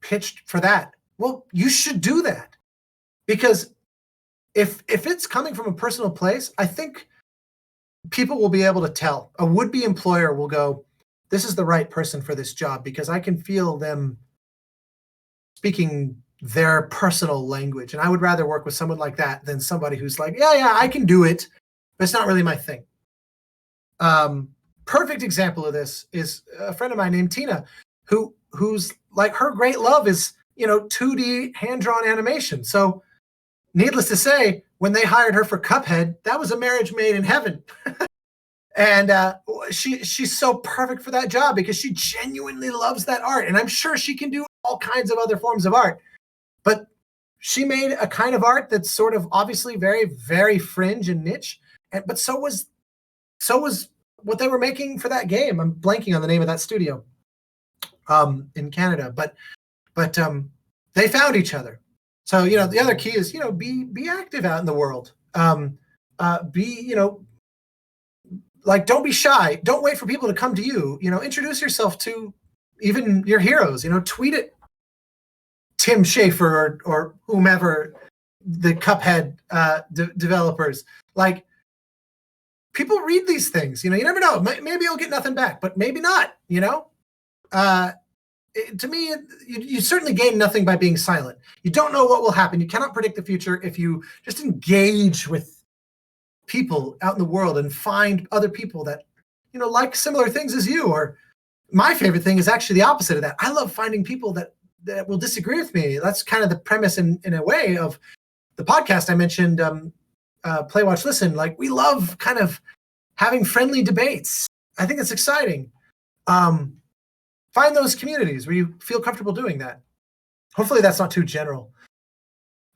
Speaker 1: pitched for that. Well, you should do that. Because if it's coming from a personal place, I think people will be able to tell. A would-be employer will go, this is the right person for this job, because I can feel them speaking their personal language. And I would rather work with someone like that than somebody who's like, yeah, I can do it, but it's not really my thing. Perfect example of this is a friend of mine named Tina, who's like, her great love is, 2D hand-drawn animation. So needless to say, when they hired her for Cuphead, that was a marriage made in heaven. And she's so perfect for that job because she genuinely loves that art. And I'm sure she can do all kinds of other forms of art. But she made a kind of art that's sort of obviously very, very fringe and niche. But so was what they were making for that game. I'm blanking on the name of that studio in Canada. But they found each other. So, the other key is, be active out in the world. Don't be shy. Don't wait for people to come to you. Introduce yourself to even your heroes. Tweet at Tim Schafer or whomever, the Cuphead developers. Like, people read these things. You never know. Maybe you'll get nothing back, but maybe not. To me, you certainly gain nothing by being silent. You don't know what will happen. You cannot predict the future. If you just engage with people out in the world and find other people that, like similar things as you. Or my favorite thing is actually the opposite of that. I love finding people that will disagree with me. That's kind of the premise in a way of the podcast I mentioned, Play, Watch, Listen. Like, we love kind of having friendly debates. I think it's exciting. Find those communities where you feel comfortable doing that. Hopefully that's not too general.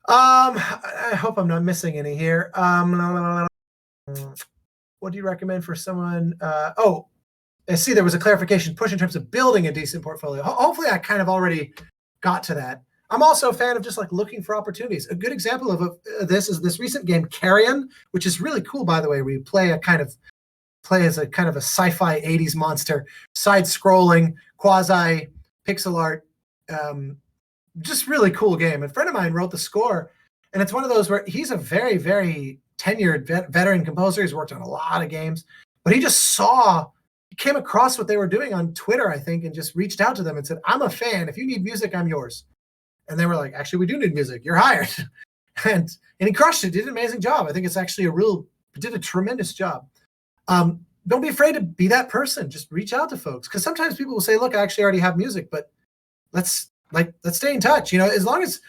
Speaker 1: I hope I'm not missing any here. What do you recommend for someone? I see there was a clarification push in terms of building a decent portfolio. Hopefully I kind of already got to that. I'm also a fan of just like looking for opportunities. A good example of this is this recent game, Carrion, which is really cool, by the way, where you play as a kind of a sci-fi 80s monster, side-scrolling, quasi-pixel art, just really cool game. A friend of mine wrote the score, and it's one of those where he's a very, very tenured veteran composer. He's worked on a lot of games, but he came across what they were doing on Twitter, I think, and just reached out to them and said, I'm a fan. If you need music, I'm yours. And they were like, actually, we do need music. You're hired. and he crushed it. Did an amazing job. I think it's actually did a tremendous job. Don't be afraid to be that person. Just reach out to folks. Because sometimes people will say, look, I actually already have music, but let's stay in touch. As long as,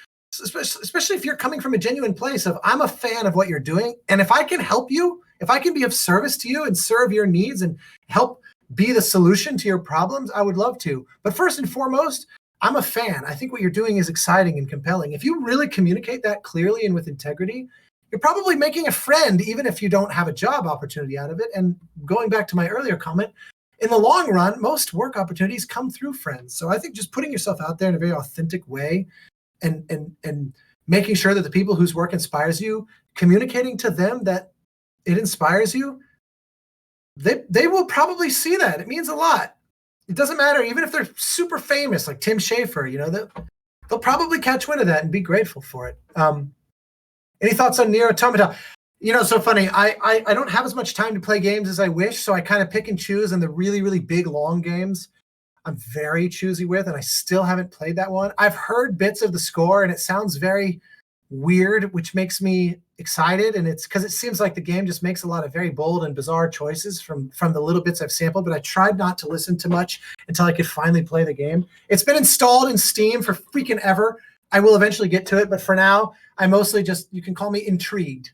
Speaker 1: especially if you're coming from a genuine place of, I'm a fan of what you're doing. And if I can help you, if I can be of service to you and serve your needs and help be the solution to your problems, I would love to. But first and foremost, I'm a fan. I think what you're doing is exciting and compelling. If you really communicate that clearly and with integrity, you're probably making a friend, even if you don't have a job opportunity out of it. And going back to my earlier comment, in the long run, most work opportunities come through friends. So I think just putting yourself out there in a very authentic way and making sure that the people whose work inspires you, communicating to them that it inspires you, they will probably see that. It means a lot. It doesn't matter, even if they're super famous, like Tim Schafer, they'll probably catch wind of that and be grateful for it. Any thoughts on Nier Automata? So funny. I don't have as much time to play games as I wish, so I kind of pick and choose. And the really, really big, long games, I'm very choosy with, and I still haven't played that one. I've heard bits of the score, and it sounds very weird, which makes me excited, and it's because it seems like the game just makes a lot of very bold and bizarre choices from the little bits I've sampled, but I tried not to listen too much until I could finally play the game. It's been installed in Steam for freaking ever. I will eventually get to it, but for now, I mostly just, you can call me intrigued.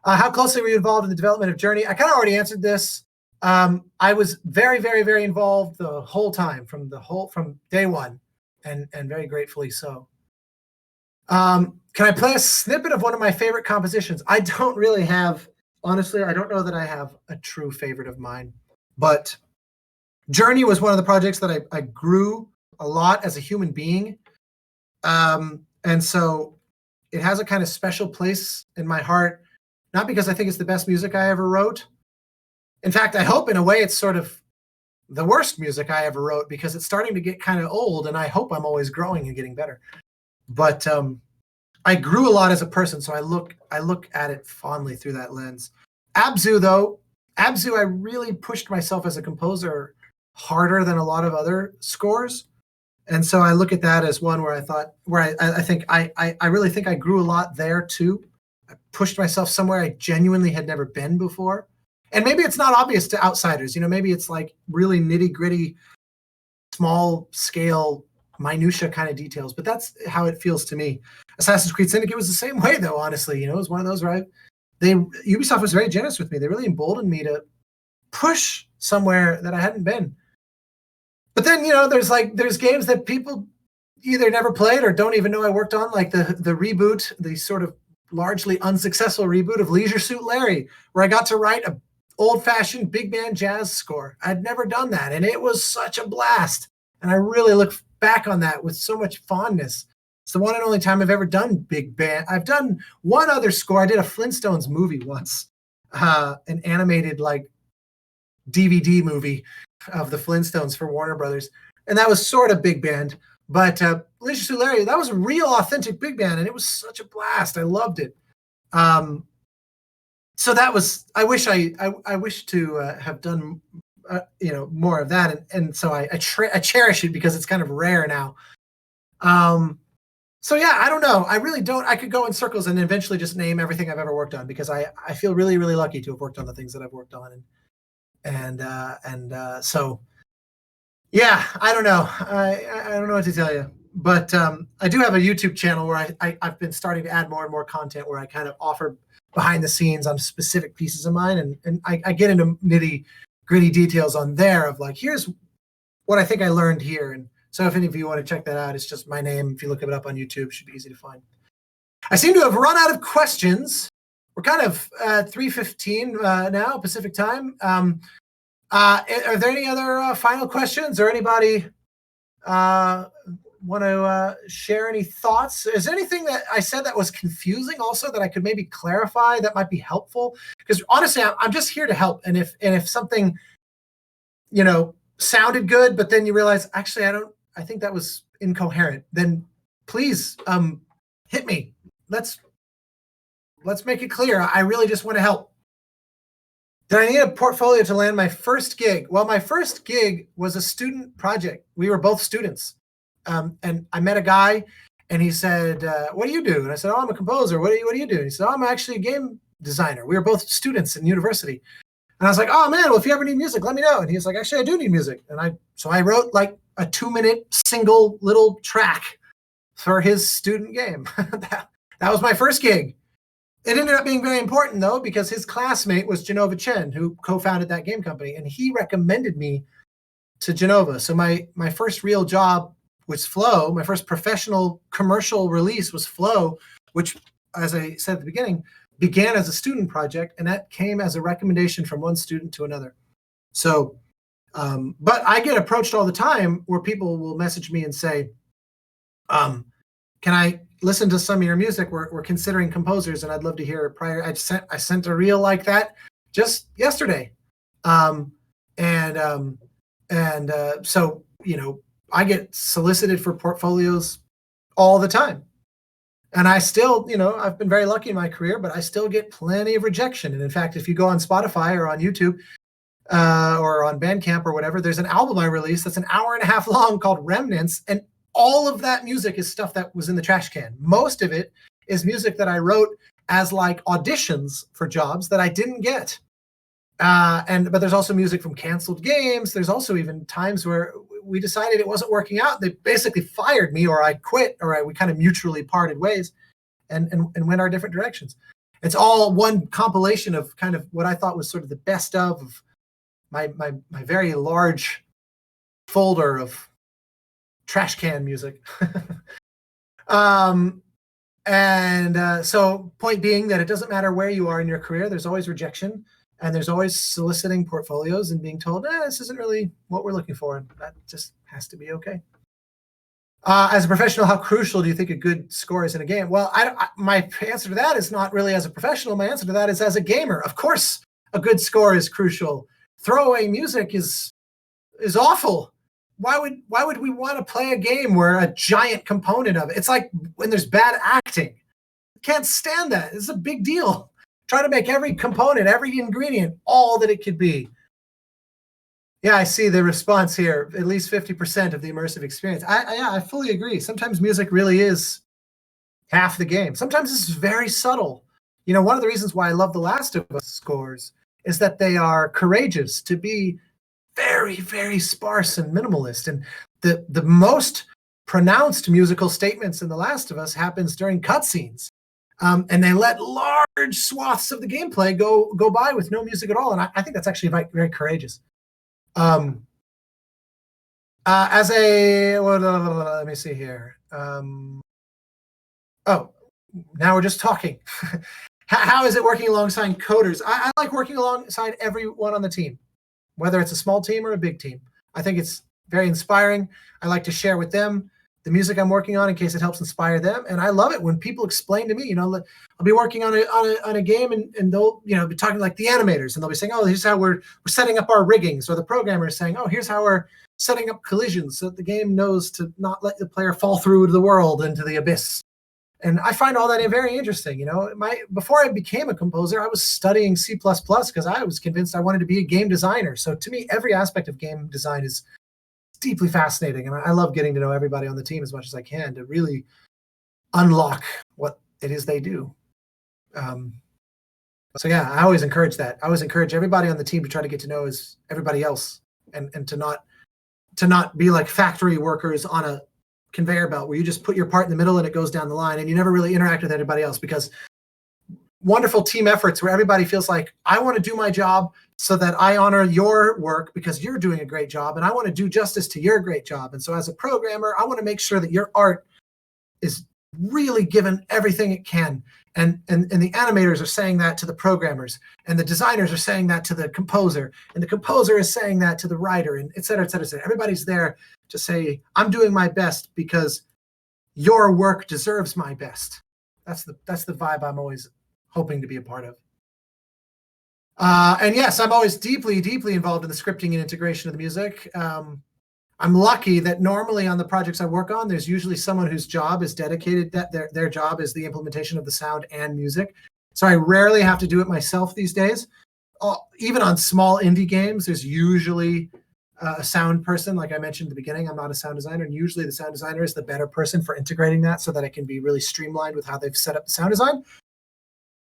Speaker 1: How closely were you involved in the development of Journey? I kind of already answered this. I was very, very, very involved the whole time, from day one, and very gratefully so. Can I play a snippet of one of my favorite compositions? I don't really have, honestly, I don't know that I have a true favorite of mine, but Journey was one of the projects that I grew a lot as a human being. And so it has a kind of special place in my heart, not because I think it's the best music I ever wrote. In fact, I hope in a way it's sort of the worst music I ever wrote, because it's starting to get kind of old, and I hope I'm always growing and getting better. But I grew a lot as a person, so I look at it fondly through that lens. Abzu, I really pushed myself as a composer harder than a lot of other scores. And so I look at that as one where I really think I grew a lot there too. I pushed myself somewhere I genuinely had never been before. And maybe it's not obvious to outsiders, maybe it's like really nitty gritty, small scale, minutia kind of details, but that's how it feels to me. Assassin's Creed Syndicate was the same way though, honestly. It was one of those where Ubisoft was very generous with me. They really emboldened me to push somewhere that I hadn't been. But then, there's games that people either never played or don't even know I worked on, like the reboot, the sort of largely unsuccessful reboot of Leisure Suit Larry, where I got to write a old-fashioned big band jazz score. I'd never done that, and it was such a blast. And I really look back on that with so much fondness. It's the one and only time I've ever done big band. I've done one other score. I did a Flintstones movie once, an animated DVD movie of the Flintstones for Warner Brothers, and that was sort of big band. But Leisure Suit Larry, that was a real authentic big band, and it was such a blast. I loved it. So that was, I wish to have done more of that, and so I cherish it because it's kind of rare now. So yeah, I don't know. I really don't. I could go in circles and eventually just name everything I've ever worked on, because I feel really, really lucky to have worked on the things that I've worked on, and so yeah, I don't know. I don't know what to tell you, but I do have a YouTube channel where I've been starting to add more and more content where I kind of offer behind the scenes on specific pieces of mine, and I get into nitty gritty details on there of here's what I think I learned here. And so if any of you want to check that out, it's just my name. If you look it up on YouTube, it should be easy to find. I seem to have run out of questions. We're kind of 3:15 now, Pacific time. Are there any other final questions, or anybody want to share any thoughts? Is there anything that I said that was confusing also that I could maybe clarify that might be helpful? Because honestly, I'm just here to help. And if something, sounded good, but then you realize, actually, I think that was incoherent, then please hit me. Let's make it clear. I really just want to help. Did I need a portfolio to land my first gig? Well, my first gig was a student project. We were both students. And I met a guy, and he said, what do you do? And I said, oh, I'm a composer. What do you do? And he said, oh, I'm actually a game designer. We were both students in university. And I was like, oh, man, well, if you ever need music, let me know. And he was like, actually, I do need music. And so I wrote a 2-minute single little track for his student game. That was my first gig. It ended up being very important, though, because his classmate was Genova Chen, who co-founded that game company, and he recommended me to Genova. So my first real job was Flow. My first professional commercial release was Flow, which, as I said at the beginning, began as a student project, and that came as a recommendation from one student to another. So, but I get approached all the time where people will message me and say, can I listen to some of your music? We're considering composers, and I'd love to hear it prior. I sent a reel like that just yesterday. So, I get solicited for portfolios all the time. And I still, I've been very lucky in my career, but I still get plenty of rejection. And in fact, if you go on Spotify or on YouTube or on Bandcamp or whatever, there's an album I released that's an hour and a half long called Remnants. And all of that music is stuff that was in the trash can. Most of it is music that I wrote as like auditions for jobs that I didn't get. But there's also music from canceled games. There's also even times where we decided it wasn't working out. They basically fired me, or I quit, or we kind of mutually parted ways and went our different directions. It's all one compilation of kind of what I thought was sort of the best of my very large folder of trash can music. So point being that it doesn't matter where you are in your career, there's always rejection, and there's always soliciting portfolios and being told, this isn't really what we're looking for. And that just has to be okay. As a professional, how crucial do you think a good score is in a game? Well, my answer to that is not really as a professional. My answer to that is as a gamer. Of course, a good score is crucial. Throwaway music is awful. Why would we want to play a game where a giant component of it? It's like when there's bad acting. Can't stand that. It's a big deal. Try to make every component, every ingredient, all that it could be. Yeah, I see the response here. At least 50% of the immersive experience. I fully agree. Sometimes music really is half the game. Sometimes it's very subtle. One of the reasons why I love The Last of Us scores is that they are courageous to be very, very sparse and minimalist. And the most pronounced musical statements in The Last of Us happens during cutscenes. And they let large swaths of the gameplay go by with no music at all. And I think that's actually very, very courageous. Let me see here. Now we're just talking. How is it working alongside coders? I like working alongside everyone on the team, whether it's a small team or a big team. I think it's very inspiring. I like to share with them the music I'm working on in case it helps inspire them. And I love it when people explain to me, I'll be working on a game and they'll, be talking like the animators, and they'll be saying, here's how we're setting up our riggings, or the programmer is saying, here's how we're setting up collisions so that the game knows to not let the player fall through the world into the abyss. And I find all that very interesting. Before I became a composer, I was studying C++ because I was convinced I wanted to be a game designer. So to me, every aspect of game design is deeply fascinating, and I love getting to know everybody on the team as much as I can to really unlock what it is they do. So yeah, I always encourage that. I always encourage everybody on the team to try to get to know as everybody else, and to not be like factory workers on a conveyor belt where you just put your part in the middle and it goes down the line and you never really interact with anybody else. Because wonderful team efforts where everybody feels like, I want to do my job so that I honor your work because you're doing a great job, and I want to do justice to your great job. And so as a programmer, I want to make sure that your art is really given everything it can. And the animators are saying that to the programmers, and the designers are saying that to the composer, and the composer is saying that to the writer, and et cetera, et cetera, et cetera. Everybody's there to say, I'm doing my best because your work deserves my best. That's the vibe I'm always hoping to be a part of. And yes, I'm always deeply, deeply involved in the scripting and integration of the music. I'm lucky that normally on the projects I work on, there's usually someone whose job is dedicated, that their job is the implementation of the sound and music. So I rarely have to do it myself these days. Even on small indie games, there's usually a sound person. Like I mentioned at the beginning, I'm not a sound designer, and usually the sound designer is the better person for integrating that so that it can be really streamlined with how they've set up the sound design.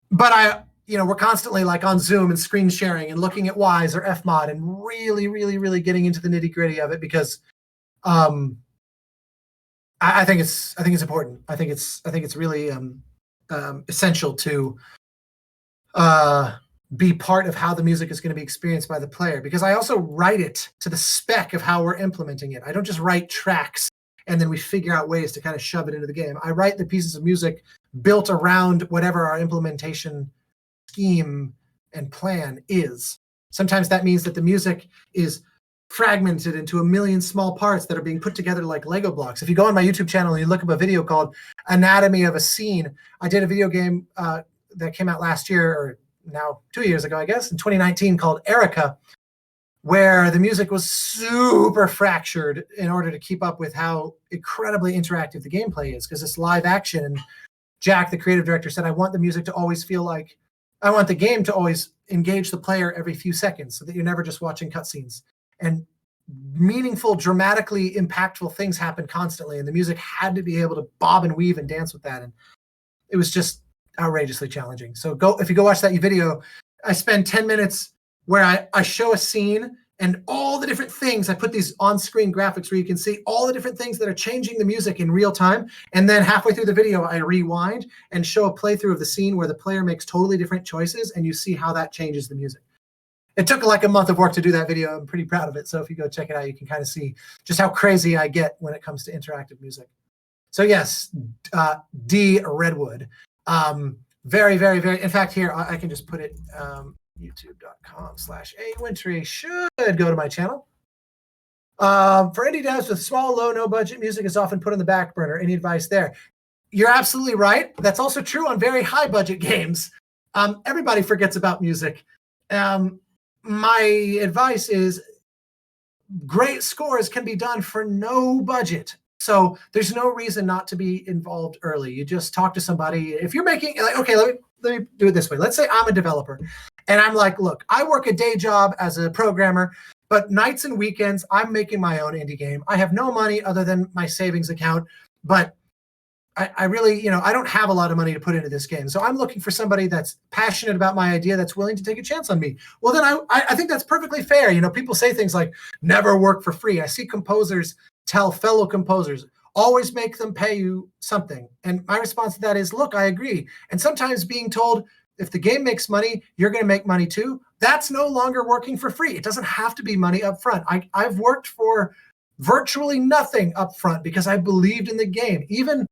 Speaker 1: But we're constantly like on Zoom and screen sharing and looking at Ys or Fmod and really, really, really getting into the nitty gritty of it because I think it's important. I think it's really essential to be part of how the music is going to be experienced by the player, because I also write it to the spec of how we're implementing it. I don't just write tracks and then we figure out ways to kind of shove it into the game. I write the pieces of music built around whatever our implementation scheme and plan is. Sometimes that means that the music is fragmented into a million small parts that are being put together like Lego blocks. If you go on my YouTube channel and you look up a video called Anatomy of a Scene, I did a video game that came out last year, or now 2 years ago, I guess, in 2019, called Erica, where the music was super fractured in order to keep up with how incredibly interactive the gameplay is, because it's live action. And Jack, the creative director, said, I want the music to always feel like, I want the game to always engage the player every few seconds so that you're never just watching cutscenes. And meaningful, dramatically impactful things happen constantly, and the music had to be able to bob and weave and dance with that. And it was just outrageously challenging. So if you go watch that video, I spend 10 minutes where I show a scene and all the different things. I put these on-screen graphics where you can see all the different things that are changing the music in real time. And then halfway through the video, I rewind and show a playthrough of the scene where the player makes totally different choices, and you see how that changes the music. It took like a month of work to do that video. I'm pretty proud of it. So if you go check it out, you can kind of see just how crazy I get when it comes to interactive music. So yes, D Redwood. Very, very, very. In fact, here, I can just put it, youtube.com/awintory should go to my channel. For indie devs with small, low, no budget, music is often put on the back burner. Any advice there? You're absolutely right. That's also true on very high budget games. Everybody forgets about music. My advice is great scores can be done for no budget. So there's no reason not to be involved early. You just talk to somebody. If you're making, like, okay, let me do it this way. Let's say I'm a developer and I'm like, look, I work a day job as a programmer, but nights and weekends, I'm making my own indie game. I have no money other than my savings account, but I really, I don't have a lot of money to put into this game. So I'm looking for somebody that's passionate about my idea, that's willing to take a chance on me. Well, then I think that's perfectly fair. People say things like never work for free. I see composers tell fellow composers, always make them pay you something. And my response to that is, look, I agree. And sometimes being told, if the game makes money, you're going to make money too. That's no longer working for free. It doesn't have to be money up front. I've worked for virtually nothing up front because I believed in the game, even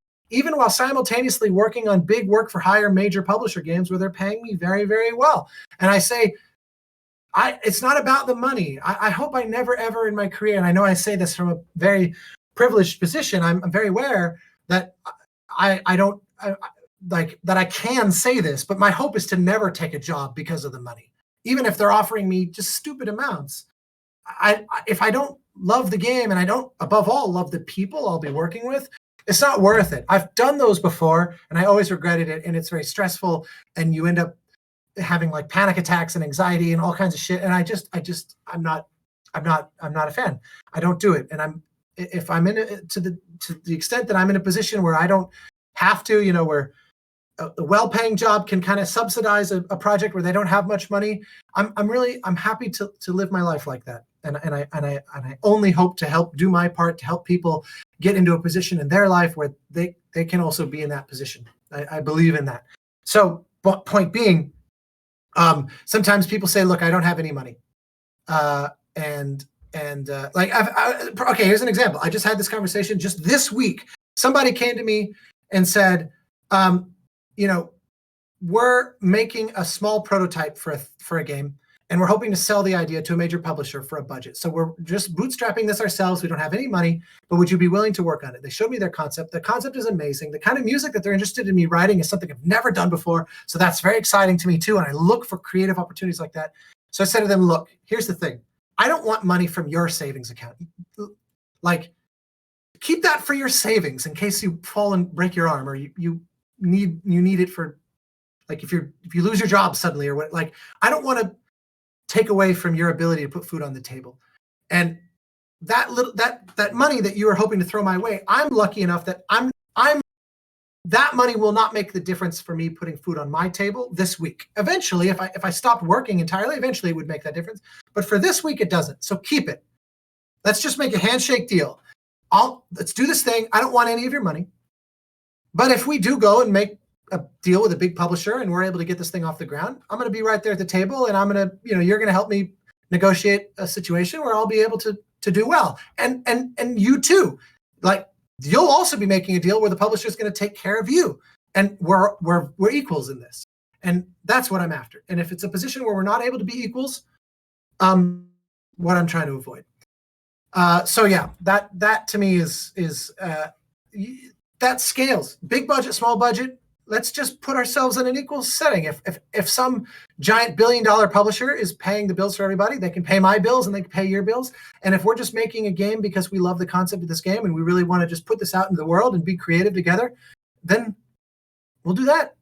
Speaker 1: while simultaneously working on big work for hire major publisher games where they're paying me very, very well. And I say, it's not about the money. I hope I never, ever in my career, and I know I say this from a very privileged position, I'm very aware that I can say this, but my hope is to never take a job because of the money, even if they're offering me just stupid amounts. If I don't love the game and I don't, above all, love the people I'll be working with, it's not worth it. I've done those before, and I always regretted it, and it's very stressful, and you end up having like panic attacks and anxiety and all kinds of shit. And I'm not a fan. I don't do it. And if I'm in it to the extent that I'm in a position where I don't have to, where a well-paying job can kind of subsidize a project where they don't have much money, I'm happy to live my life like that. And I only hope to help do my part to help people get into a position in their life where they can also be in that position. I believe in that. So, point being, sometimes people say, look, I don't have any money. Okay, here's an example. I just had this conversation just this week. Somebody came to me and said, we're making a small prototype for a game, and we're hoping to sell the idea to a major publisher for a budget. So we're just bootstrapping this ourselves. We don't have any money, but would you be willing to work on it? They showed me their concept. The concept is amazing. The kind of music that they're interested in me writing is something I've never done before. So that's very exciting to me too. And I look for creative opportunities like that. So I said to them, look, here's the thing. I don't want money from your savings account. Like, keep that for your savings in case you fall and break your arm, or you need it for, like, if you lose your job suddenly or what. Like, I don't want to take away from your ability to put food on the table. And that money that you are hoping to throw my way, I'm lucky enough that that money will not make the difference for me putting food on my table this week. Eventually, if I stopped working entirely, eventually it would make that difference. But for this week, it doesn't. So keep it. Let's just make a handshake deal. Let's do this thing. I don't want any of your money. But if we do go and make a deal with a big publisher and we're able to get this thing off the ground, I'm going to be right there at the table, and I'm going to, you're going to help me negotiate a situation where I'll be able to do well. And you too, like, you'll also be making a deal where the publisher is going to take care of you, and we're equals in this. And that's what I'm after. And if it's a position where we're not able to be equals, what I'm trying to avoid. So yeah, that to me is that scales. Big budget, small budget. Let's just put ourselves in an equal setting. If some giant $1 billion publisher is paying the bills for everybody, they can pay my bills and they can pay your bills. And if we're just making a game because we love the concept of this game and we really want to just put this out into the world and be creative together, then we'll do that.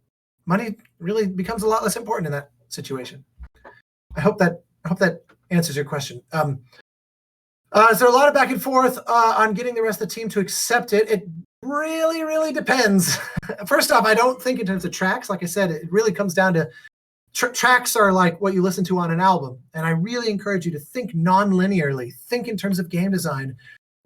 Speaker 1: Money really becomes a lot less important in that situation. I hope that answers your question. Is there a lot of back and forth on getting the rest of the team to accept it? really, really depends. First off, I don't think in terms of tracks. Like I said, it really comes down to tracks are like what you listen to on an album. And I really encourage you to think non-linearly, think in terms of game design.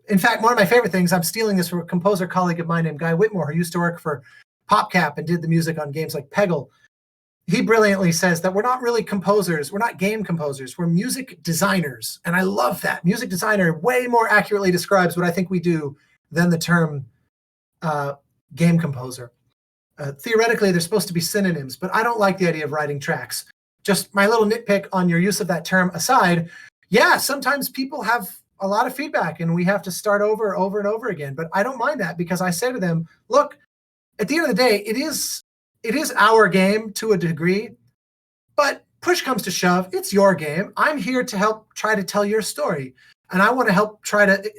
Speaker 1: In fact, one of my favorite things, I'm stealing this from a composer colleague of mine named Guy Whitmore, who used to work for PopCap and did the music on games like Peggle. He brilliantly says that we're not really composers. We're not game composers. We're music designers. And I love that. Music designer way more accurately describes what I think we do than the term game composer. Theoretically, they're supposed to be synonyms, but I don't like the idea of writing tracks. Just my little nitpick on your use of that term aside, yeah, sometimes people have a lot of feedback and we have to start over and over again. But I don't mind that because I say to them, look, at the end of the day, it is our game to a degree, but push comes to shove, it's your game. I'm here to help try to tell your story. And I want to help try to,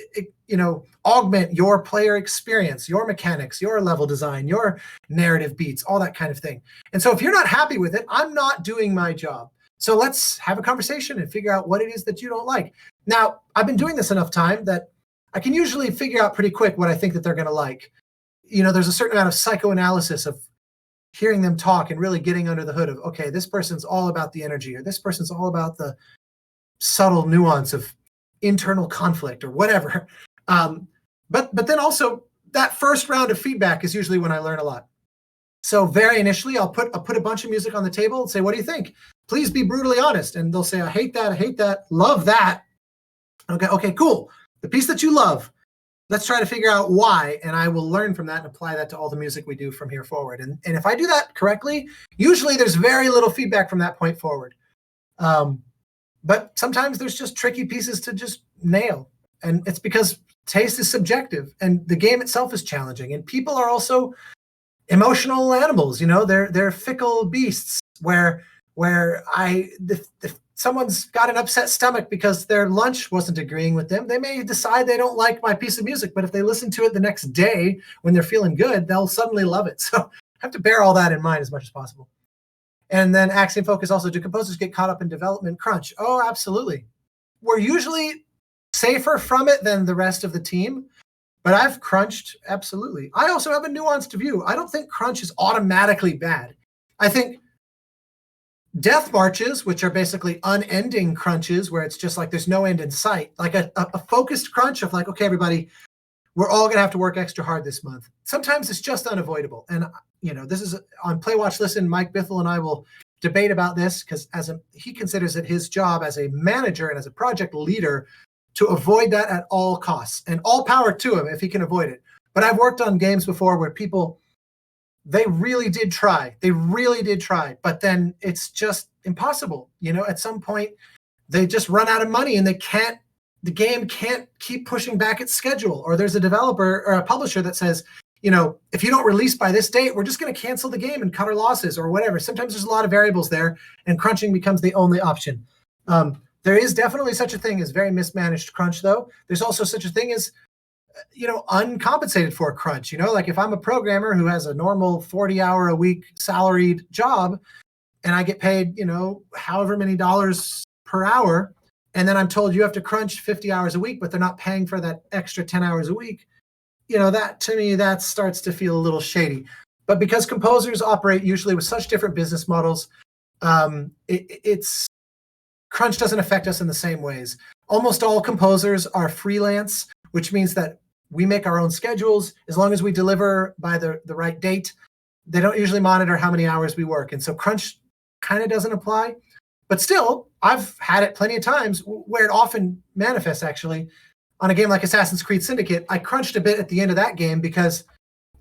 Speaker 1: augment your player experience, your mechanics, your level design, your narrative beats, all that kind of thing. And so if you're not happy with it, I'm not doing my job. So let's have a conversation and figure out what it is that you don't like. Now, I've been doing this enough time that I can usually figure out pretty quick what I think that they're going to like. There's a certain amount of psychoanalysis of hearing them talk and really getting under the hood of, okay, this person's all about the energy, or this person's all about the subtle nuance of internal conflict or whatever. But then also that first round of feedback is usually when I learn a lot. So very initially, I'll put a bunch of music on the table and say, what do you think? Please be brutally honest. And they'll say, I hate that, love that. Okay, cool. The piece that you love, let's try to figure out why, and I will learn from that and apply that to all the music we do from here forward. And if I do that correctly, usually there's very little feedback from that point forward. But sometimes there's just tricky pieces to just nail. And it's because taste is subjective and the game itself is challenging. And people are also emotional animals, they're fickle beasts where if someone's got an upset stomach because their lunch wasn't agreeing with them, they may decide they don't like my piece of music, but if they listen to it the next day when they're feeling good, they'll suddenly love it. So I have to bear all that in mind as much as possible. And then Axiom Focus also, do composers get caught up in development crunch? Oh, absolutely. We're usually safer from it than the rest of the team, but I've crunched, absolutely. I also have a nuanced view. I don't think crunch is automatically bad. I think death marches, which are basically unending crunches where it's just like there's no end in sight, like a focused crunch of like, okay, everybody, we're all going to have to work extra hard this month. Sometimes it's just unavoidable. And, this is on Play, Watch, Listen. Mike Bithell and I will debate about this because he considers it his job as a manager and as a project leader to avoid that at all costs, and all power to him if he can avoid it. But I've worked on games before where people, they really did try, but then it's just impossible. At some point they just run out of money and the game can't keep pushing back its schedule, or there's a developer or a publisher that says, if you don't release by this date, we're just going to cancel the game and cut our losses or whatever. Sometimes there's a lot of variables there and crunching becomes the only option. There is definitely such a thing as very mismanaged crunch, though. There's also such a thing as, uncompensated for crunch. Like if I'm a programmer who has a normal 40-hour-a-week salaried job and I get paid, however many dollars per hour, and then I'm told you have to crunch 50 hours a week, but they're not paying for that extra 10 hours a week, that to me, that starts to feel a little shady. But because composers operate usually with such different business models, it's crunch doesn't affect us in the same ways. Almost all composers are freelance, which means that we make our own schedules. As long as we deliver by the right date, they don't usually monitor how many hours we work. And so crunch kind of doesn't apply. But still, I've had it plenty of times where it often manifests, actually. On a game like Assassin's Creed Syndicate, I crunched a bit at the end of that game because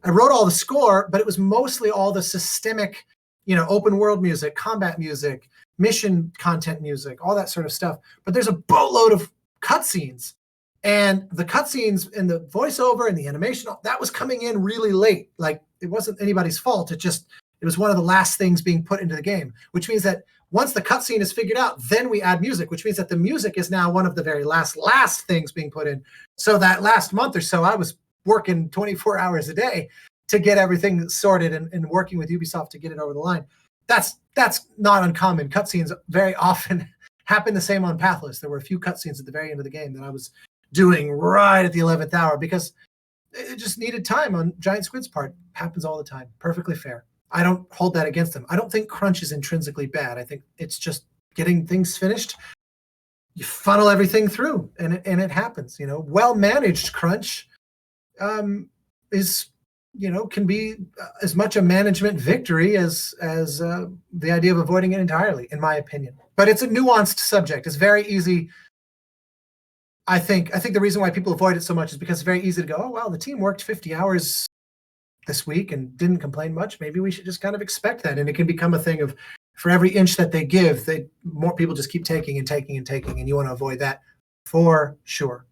Speaker 1: I wrote all the score, but it was mostly all the systemic, open world music, combat music, mission content music, all that sort of stuff. But there's a boatload of cutscenes, and the cutscenes and the voiceover and the animation, that was coming in really late. Like it wasn't anybody's fault. It was one of the last things being put into the game, which means that once the cutscene is figured out, then we add music, which means that the music is now one of the very last things being put in. So that last month or so, I was working 24 hours a day to get everything sorted and working with Ubisoft to get it over the line. That's not uncommon. Cutscenes very often happen the same on Pathless. There were a few cutscenes at the very end of the game that I was doing right at the 11th hour because it just needed time on Giant Squid's part. Happens all the time. Perfectly fair. I don't hold that against them. I don't think crunch is intrinsically bad. I think it's just getting things finished. You funnel everything through, and it happens. Well-managed crunch is, can be as much a management victory as the idea of avoiding it entirely, in my opinion. But it's a nuanced subject. It's very easy. I think the reason why people avoid it so much is because it's very easy to go, oh, well, the team worked 50 hours this week and didn't complain much. Maybe we should just kind of expect that. And it can become a thing of, for every inch that they give, more people just keep taking and taking and taking, and you want to avoid that for sure.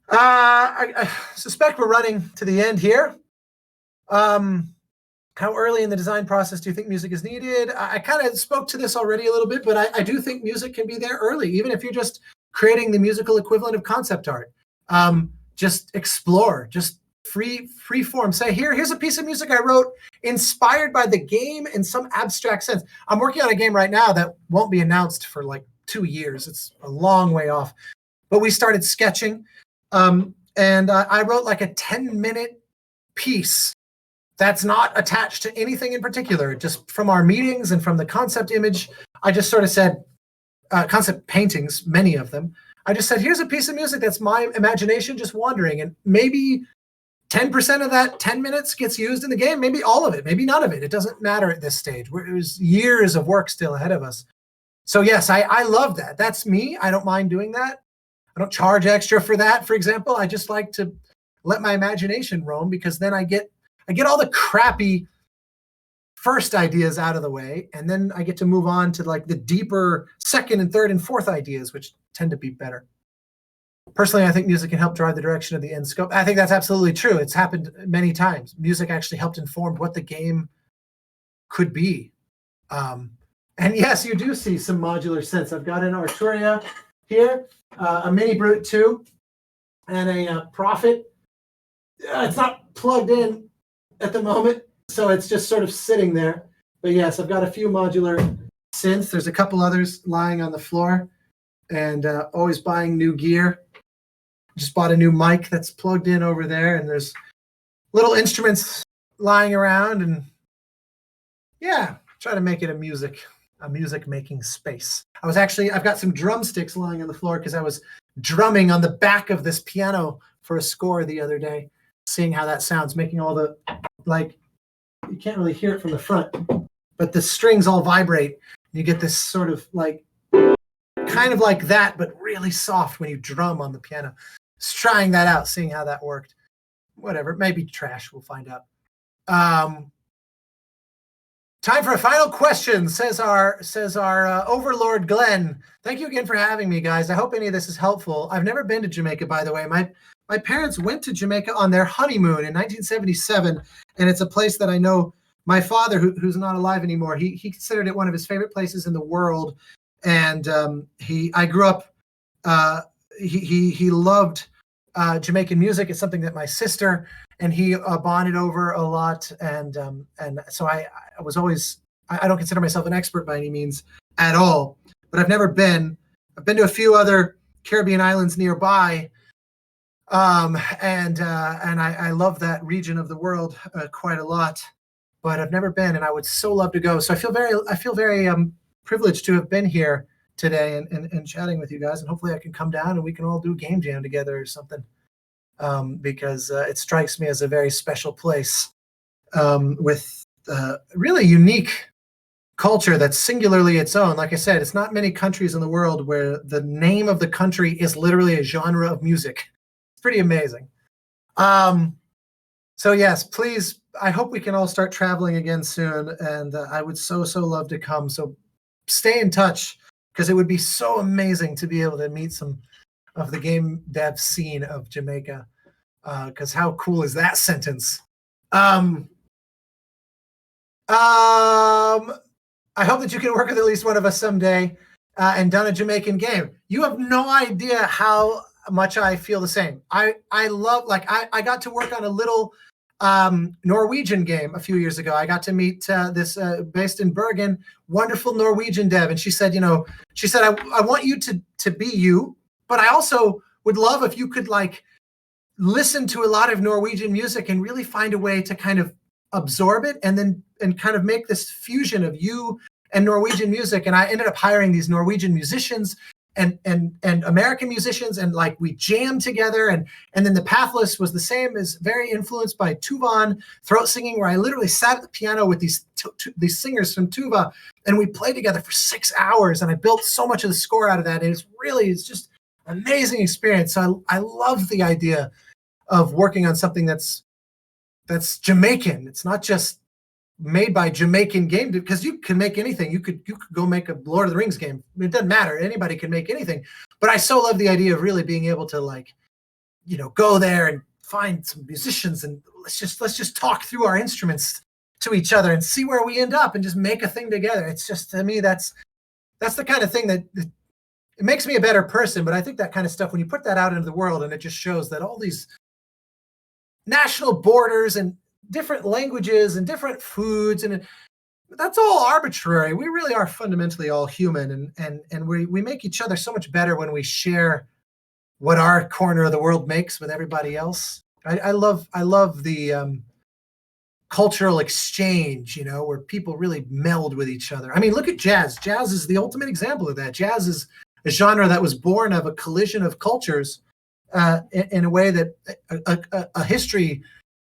Speaker 1: I suspect we're running to the end here. How early in the design process do you think music is needed? I kind of spoke to this already a little bit, but I do think music can be there early, even if you're just creating the musical equivalent of concept art. Just explore, just free form. Say, here's a piece of music I wrote inspired by the game in some abstract sense. I'm working on a game right now that won't be announced for like 2 years. It's a long way off. But we started sketching, and I wrote like a 10-minute piece that's not attached to anything in particular, just from our meetings and from the concept image. I just sort of said, concept paintings, many of them. I just said, here's a piece of music that's my imagination just wandering, and maybe 10% of that 10 minutes gets used in the game, maybe all of it, maybe none of it. It doesn't matter at this stage. There's years of work still ahead of us. So yes, I love that. That's me. I don't mind doing that. I don't charge extra for that, for example. I just like to let my imagination roam, because then I get all the crappy first ideas out of the way, and then I get to move on to like the deeper second and third and fourth ideas, which tend to be better. Personally, I think music can help drive the direction of the end scope. I think that's absolutely true. It's happened many times. Music actually helped inform what the game could be. And yes, you do see some modular synths. I've got an Arturia here, a Mini Brute 2, and a Prophet. It's not plugged in at the moment, so it's just sort of sitting there. But yes, I've got a few modular synths. There's a couple others lying on the floor, and always buying new gear. Just bought a new mic that's plugged in over there, and there's little instruments lying around, and yeah, try to make it a music making space. I've got some drumsticks lying on the floor because I was drumming on the back of this piano for a score the other day, seeing how that sounds, making all the, like, you can't really hear it from the front, but the strings all vibrate. And you get this sort of like, kind of like that, but really soft when you drum on the piano. Just trying that out, seeing how that worked. Whatever, maybe trash, we'll find out. Time for a final question, says our overlord Glenn. Thank you again for having me, guys. I hope any of this is helpful. I've never been to Jamaica, by the way. My parents went to Jamaica on their honeymoon in 1977, and it's a place that I know my father, who's not alive anymore, he considered it one of his favorite places in the world. And I grew up, he loved Jamaican music. It's something that my sister and he bonded over a lot. And so I was always, I don't consider myself an expert by any means at all, but I've never been. I've been to a few other Caribbean islands nearby. And I love that region of the world quite a lot, but I've never been, and I would so love to go. So I feel very privileged to have been here today and chatting with you guys, and hopefully I can come down and we can all do game jam together or something, because it strikes me as a very special place with really unique culture that's singularly its own. Like I said, it's not many countries in the world where the name of the country is literally a genre of music. It's pretty amazing. So yes, please, I hope we can all start traveling again soon, and I would so love to come. So stay in touch, because it would be so amazing to be able to meet some of the game dev scene of Jamaica, because how cool is that sentence? I hope that you can work with at least one of us someday and done a Jamaican game. You have no idea how much I feel the same. I love, like, I got to work on a little Norwegian game a few years ago. I got to meet this based in Bergen, wonderful Norwegian dev. And she said, I want you to be you, but I also would love if you could, like, listen to a lot of Norwegian music and really find a way to kind of absorb it and kind of make this fusion of you and Norwegian music. And I ended up hiring these Norwegian musicians and American musicians, and like we jammed together. And then The Pathless was the same, as very influenced by Tuvan throat singing, where I literally sat at the piano with these singers from Tuva, and we played together for 6 hours. And I built so much of the score out of that. And it's just an amazing experience. So I love the idea of working on something that's Jamaican. It's not just made by Jamaican game, because you can make anything. You could go make a Lord of the Rings game. It doesn't matter. Anybody can make anything. But I so love the idea of really being able to, like, you know, go there and find some musicians and let's just talk through our instruments to each other and see where we end up and just make a thing together. It's just, to me, that's the kind of thing that it makes me a better person. But I think that kind of stuff, when you put that out into the world, and it just shows that all these national borders and different languages and different foods, and that's all arbitrary. We really are fundamentally all human, and we make each other so much better when we share what our corner of the world makes with everybody else. I love the cultural exchange, you know, where people really meld with each other. I mean, look at jazz. Jazz is the ultimate example of that. Jazz is a genre that was born of a collision of cultures, in a way that a history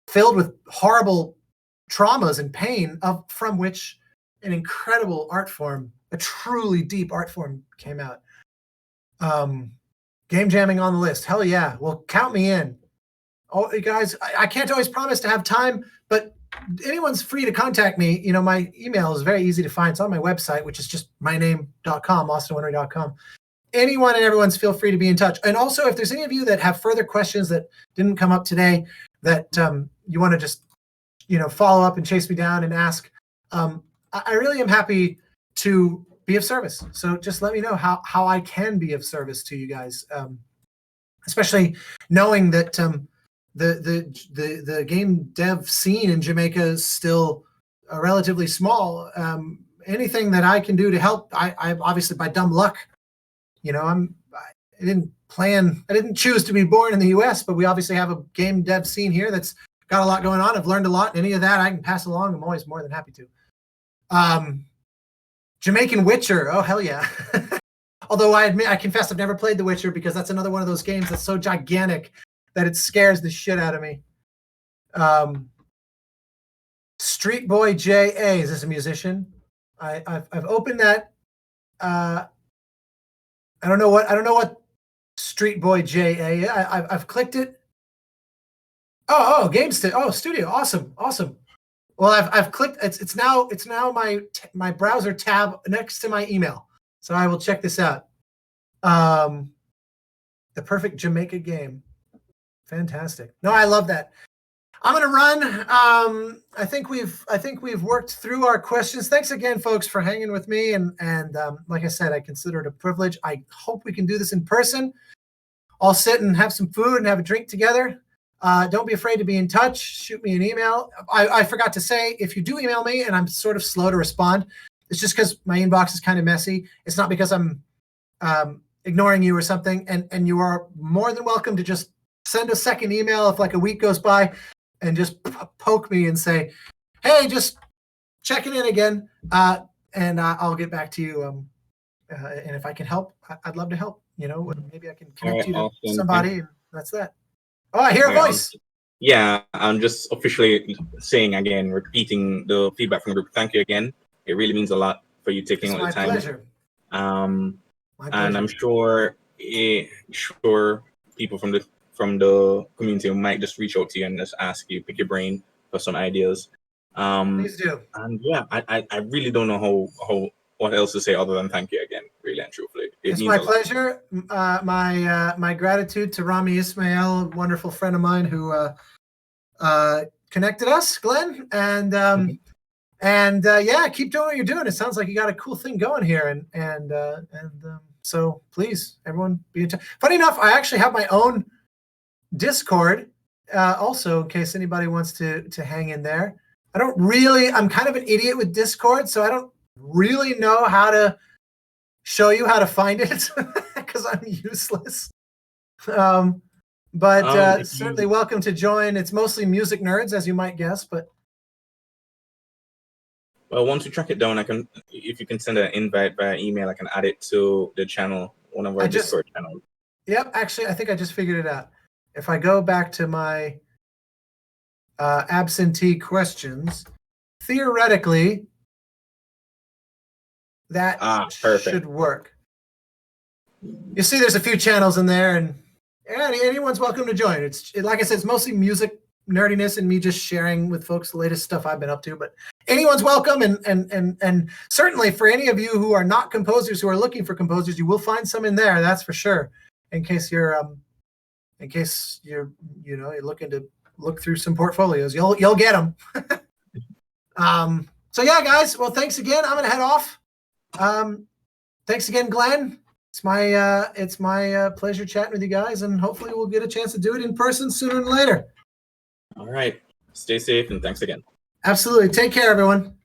Speaker 1: filled with horrible traumas and pain, from which an incredible art form, a truly deep art form, came out. Game jamming on the list. Hell yeah. Well, count me in. Oh, you guys, I can't always promise to have time, but anyone's free to contact me. You know, my email is very easy to find. It's on my website, which is just myname.com, austinwintory.com. Anyone and everyone's feel free to be in touch. And also, if there's any of you that have further questions that didn't come up today, that you want to just, you know, follow up and chase me down and ask, I really am happy to be of service. So just let me know how I can be of service to you guys, especially knowing that the game dev scene in Jamaica is still relatively small. Anything that I can do to help, I obviously, by dumb luck, you know, I didn't choose to be born in the US, but we obviously have a game dev scene here that's got a lot going on. I've learned a lot, and any of that I can pass along. I'm always more than happy to. Jamaican Witcher. Oh, hell yeah. Although I confess I've never played The Witcher, because that's another one of those games that's so gigantic that it scares the shit out of me. Street Boy J.A. Is this a musician? I've opened that. I don't know what Street Boy J.A. I've clicked it. Oh, studio. Awesome. Well, I've clicked. It's now my browser tab next to my email. So I will check this out. The perfect Jamaica game. Fantastic. No, I love that. I'm gonna run. I think we've worked through our questions. Thanks again, folks, for hanging with me. And like I said, I consider it a privilege. I hope we can do this in person. I'll sit and have some food and have a drink together. Don't be afraid to be in touch. Shoot me an email. I forgot to say, if you do email me and I'm sort of slow to respond, it's just because my inbox is kind of messy. It's not because I'm ignoring you or something. And you are more than welcome to just send a second email if like a week goes by, and just poke me and say, hey, just checking in again. And I'll get back to you. And if I can help, I'd love to help. You know, maybe I can connect you to somebody. And that's that. Oh, I hear a voice.
Speaker 4: Yeah, I'm just officially saying again, repeating the feedback from the group. Thank you again. It really means a lot for you taking all the time.
Speaker 1: Pleasure.
Speaker 4: And I'm sure people from the community might just reach out to you and just ask you, pick your brain for some ideas.
Speaker 1: Please do.
Speaker 4: And yeah, I really don't know how what else to say other than thank you again, really and truthfully.
Speaker 1: It's my pleasure. My gratitude to Rami Ismail, a wonderful friend of mine who connected us, Glenn. And yeah, keep doing what you're doing. It sounds like you got a cool thing going here. And so please, everyone, be in touch. Funny enough, I actually have my own Discord also, in case anybody wants to hang in there. I'm kind of an idiot with Discord, so I don't really know how to show you how to find it because I'm useless. But certainly welcome to join. It's mostly music nerds, as you might guess, but
Speaker 4: well, once we track it down, if you can send an invite via email, I can add it to the channel, one of our Discord channels.
Speaker 1: Yep, actually, I think I just figured it out. If I go back to my absentee questions, theoretically, that should work. You see, there's a few channels in there, and anyone's welcome to join. Like I said, it's mostly music nerdiness and me just sharing with folks the latest stuff I've been up to. But anyone's welcome, and certainly for any of you who are not composers who are looking for composers, you will find some in there. That's for sure. In case you're looking to look through some portfolios, you'll get them. So yeah, guys. Well, thanks again. I'm gonna head off. Thanks again, Glenn. It's my pleasure chatting with you guys, and hopefully we'll get a chance to do it in person sooner than later.
Speaker 4: All right. Stay safe, and thanks again.
Speaker 1: Absolutely. Take care, everyone.